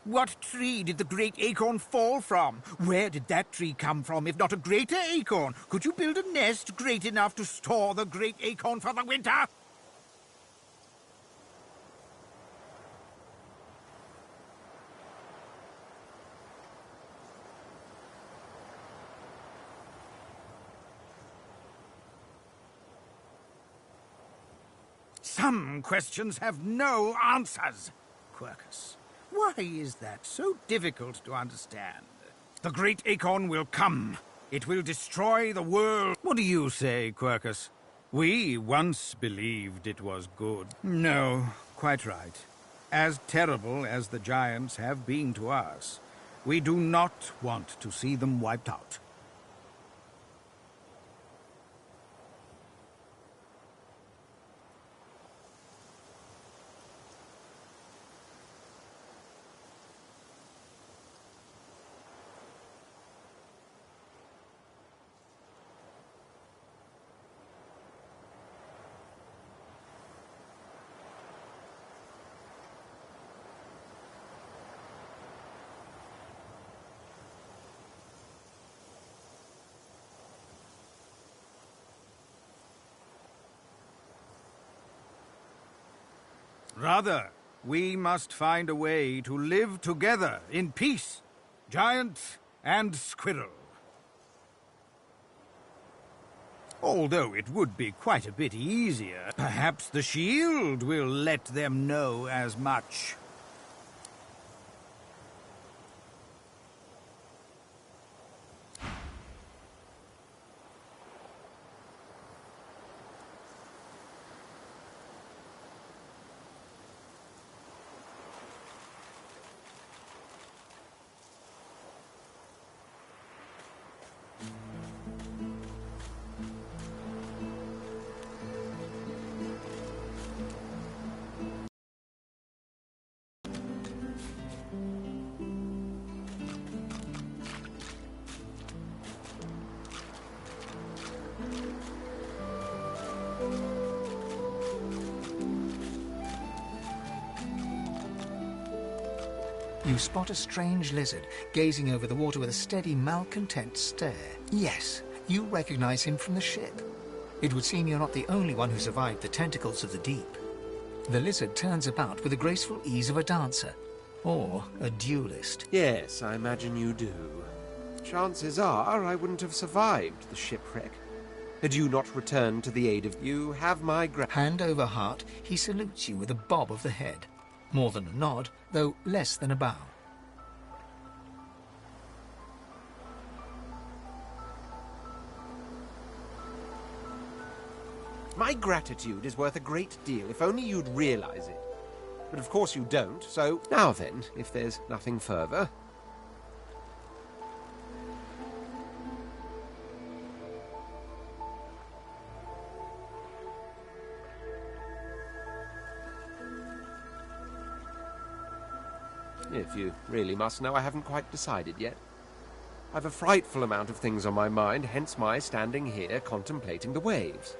What tree did the great acorn fall from? Where did that tree come from, if not a greater acorn? Could you build a nest great enough to store the great acorn for the winter? Some questions have no answers. Quercus, why is that so difficult to understand? The great acorn will come. It will destroy the world. What do you say, Quercus? We once believed it was good. No, quite right. As terrible as the giants have been to us, we do not want to see them wiped out. Rather, we must find a way to live together in peace, giant and squirrel. Although it would be quite a bit easier, perhaps the shield will let them know as much. You spot a strange lizard gazing over the water with a steady, malcontent stare. Yes, you recognize him from the ship. It would seem you're not the only one who survived the tentacles of the deep. The lizard turns about with the graceful ease of a dancer, or a duelist. Yes, I imagine you do. Chances are I wouldn't have survived the shipwreck. Had you not returned to the aid of you, have my Hand over heart, he salutes you with a bob of the head. More than a nod, though less than a bow. My gratitude is worth a great deal, if only you'd realize it. But of course you don't, so now then, if there's nothing further. If you really must know, I haven't quite decided yet. I've a frightful amount of things on my mind, hence my standing here contemplating the waves.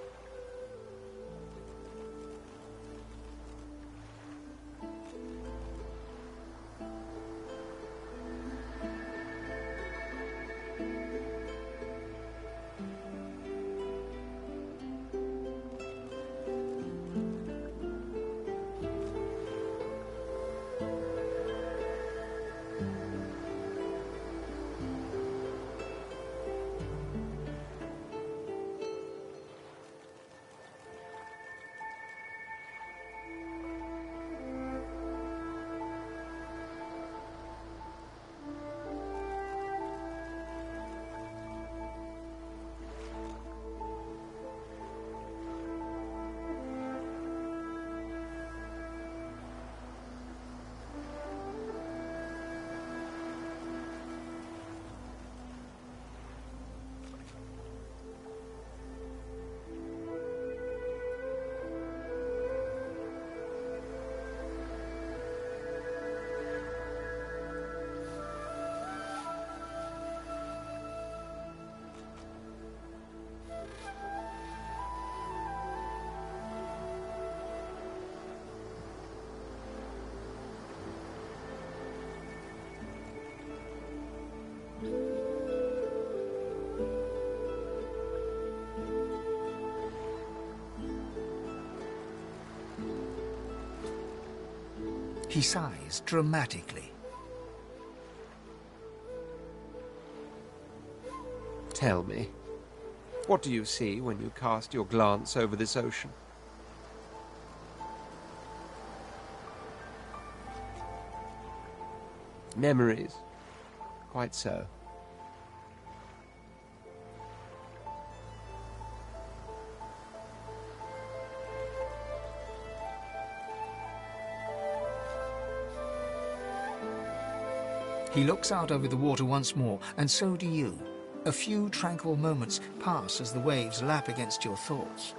He sighs dramatically. Tell me, what do you see when you cast your glance over this ocean? Memories. Quite so. He looks out over the water once more, and so do you. A few tranquil moments pass as the waves lap against your thoughts.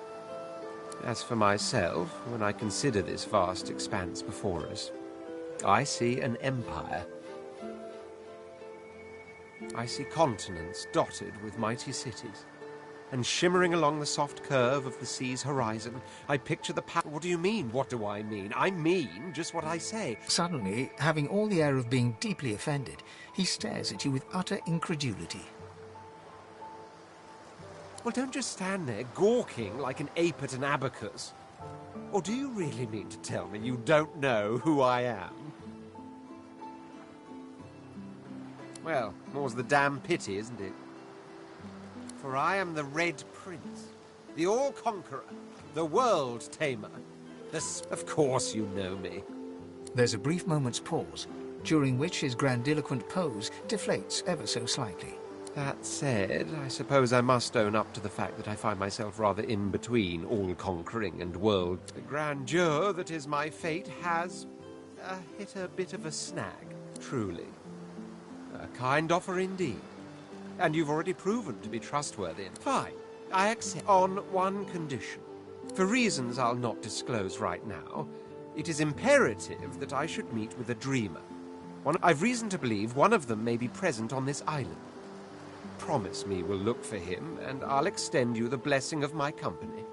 As for myself, when I consider this vast expanse before us, I see an empire. I see continents dotted with mighty cities, and shimmering along the soft curve of the sea's horizon, I picture the What do you mean? What do I mean? I mean just what I say. Suddenly, having all the air of being deeply offended, he stares at you with utter incredulity. Well, don't just stand there gawking like an ape at an abacus. Or do you really mean to tell me you don't know who I am? Well, more's the damn pity, isn't it? For I am the Red Prince, the All-Conqueror, the World-Tamer. Of course you know me. There's a brief moment's pause, during which his grandiloquent pose deflates ever so slightly. That said, I suppose I must own up to the fact that I find myself rather in between all-conquering and world. The grandeur that is my fate has hit a bit of a snag, truly. A kind offer indeed. And you've already proven to be trustworthy. Fine, I accept on one condition. For reasons I'll not disclose right now, it is imperative that I should meet with a dreamer. I've reason to believe one of them may be present on this island. Promise me we'll look for him, and I'll extend you the blessing of my company.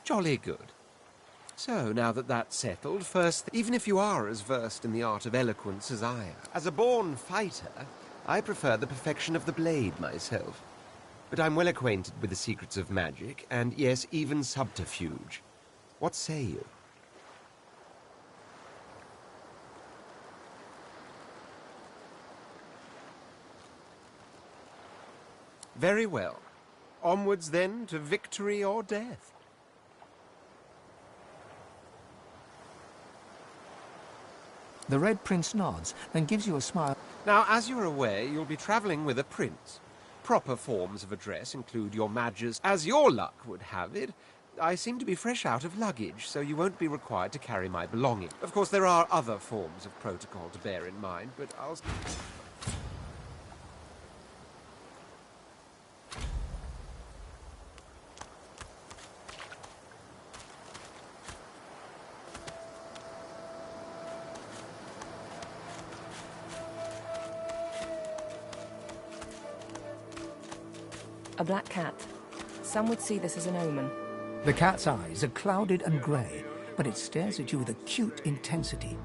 Jolly good. So, now that that's settled, first, even if you are as versed in the art of eloquence as I am, as a born fighter, I prefer the perfection of the blade myself. But I'm well acquainted with the secrets of magic, and yes, even subterfuge. What say you? Very well. Onwards, then, to victory or death. The Red Prince nods and gives you a smile. Now, as you're aware, you'll be travelling with a prince. Proper forms of address include your Majesty. As your luck would have it, I seem to be fresh out of luggage, so you won't be required to carry my belongings. Of course, there are other forms of protocol to bear in mind, but I'll... A black cat. Some would see this as an omen. The cat's eyes are clouded and grey, but it stares at you with acute intensity.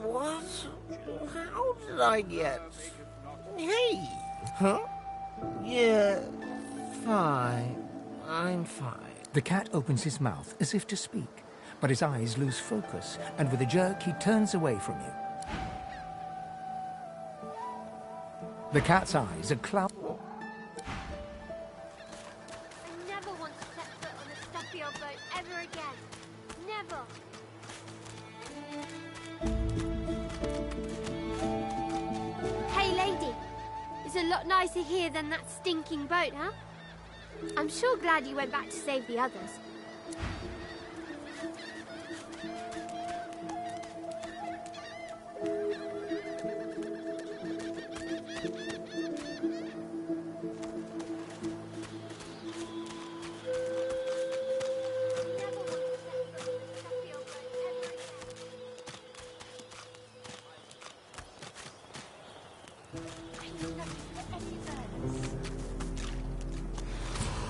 What? How did I get... Hey! Huh? Yeah, fine. I'm fine. The cat opens his mouth as if to speak, but his eyes lose focus, and with a jerk he turns away from you. The cat's eyes are clouded. I never want to set foot on a stuffy old boat ever again. Never. Hey, lady. It's a lot nicer here than that stinking boat, huh? I'm sure glad you went back to save the others.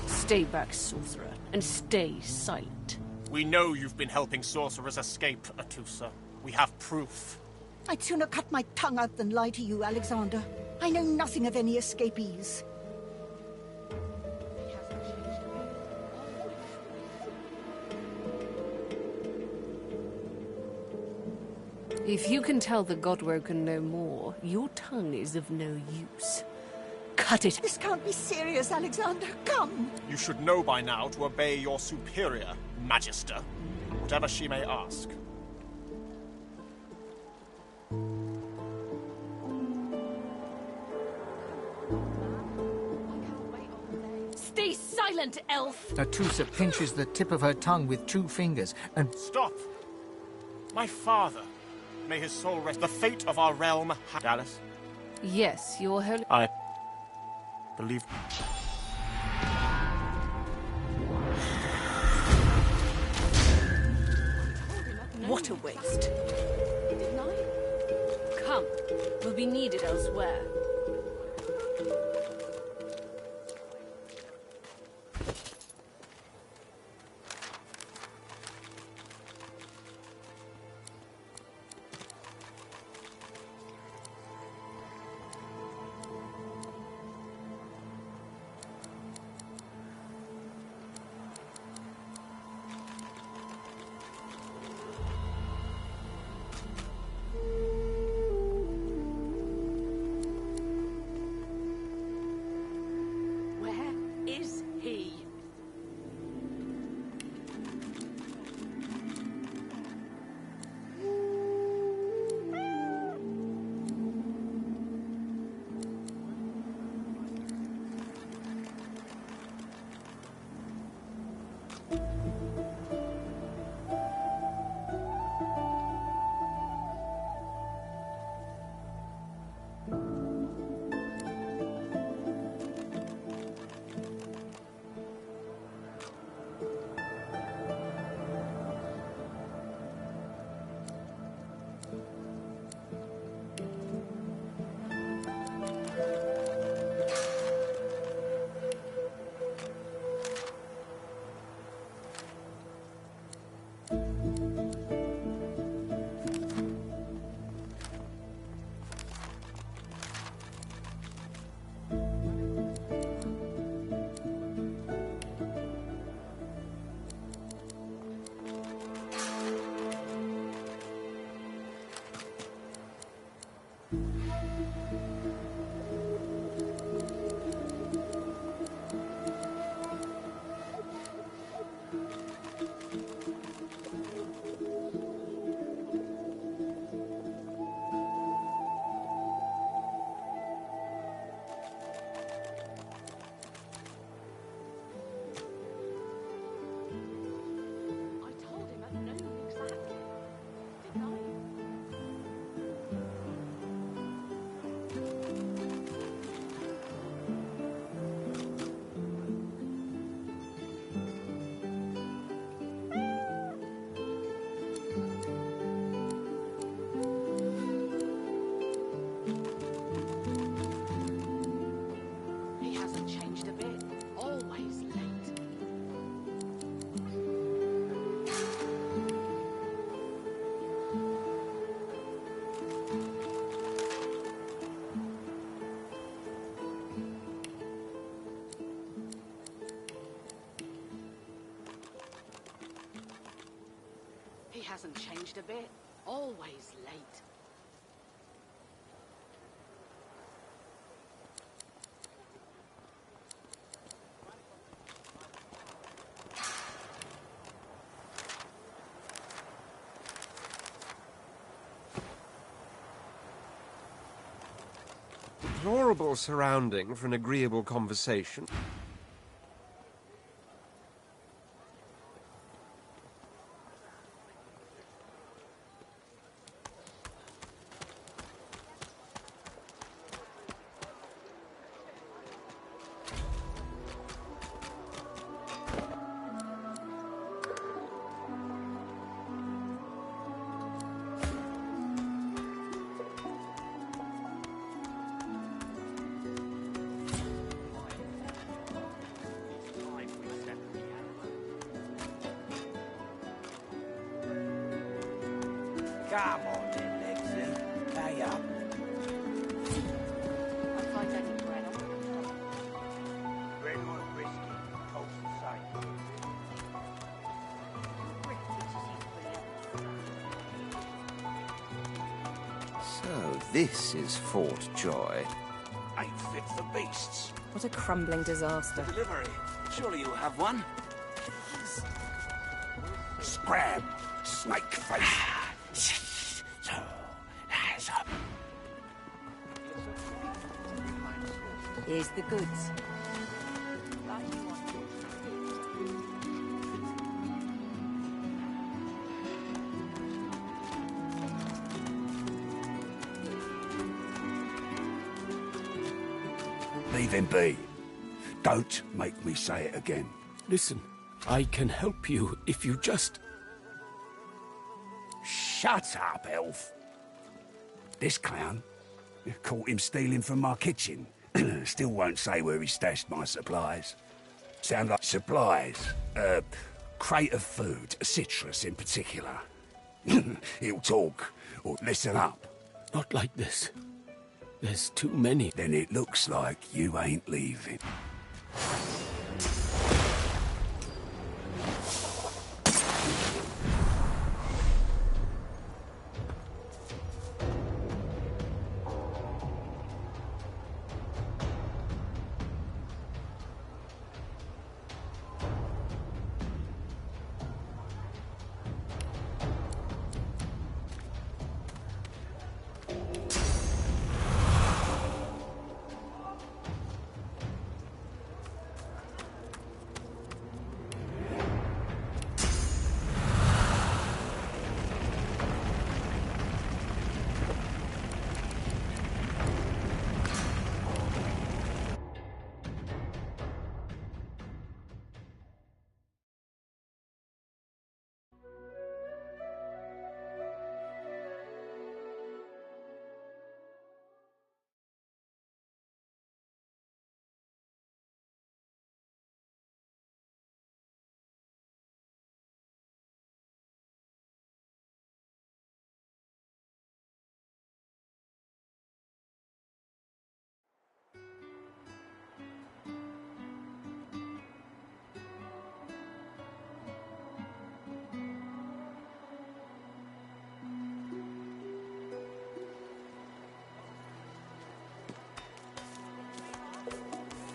Stay back, sorcerer, and stay silent. We know you've been helping sorcerers escape, Atusa. We have proof. I'd sooner cut my tongue out than lie to you, Alexander. I know nothing of any escapees. If you can tell the Godwoken no more, your tongue is of no use. Cut it. This can't be serious, Alexander. Come. You should know by now to obey your superior, Magister, whatever she may ask. Stay silent, elf! Natusa pinches the tip of her tongue with 2 fingers and... Stop! My father, may his soul rest. The fate of our realm... Dallas? Yes, your holy... I... believe... What a waste. Come, we'll be needed elsewhere. He hasn't changed a bit. Always late. Deplorable surrounding for an agreeable conversation. Come on then, Lexi. Pay up. I'll find any bread. Bread or brisket, cost the same. So, this is Fort Joy. Ain't fit for beasts. What a crumbling disaster. Delivery. Surely you'll have one. Scram, snake face. So, that's up. Here's the goods. Leave him be. Don't make me say it again. Listen, I can help you if you just... Shut up, elf. This clown caught him stealing from my kitchen. Still won't say where he stashed my supplies. Sound like supplies? Crate of food, citrus in particular. He'll talk, or listen up. Not like this. There's too many. Then it looks like you ain't leaving.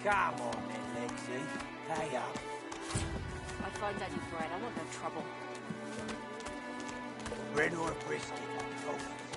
Come on then, Lexi. Pay up. I'll find any bread. I want no trouble. Bread or brisket, cost the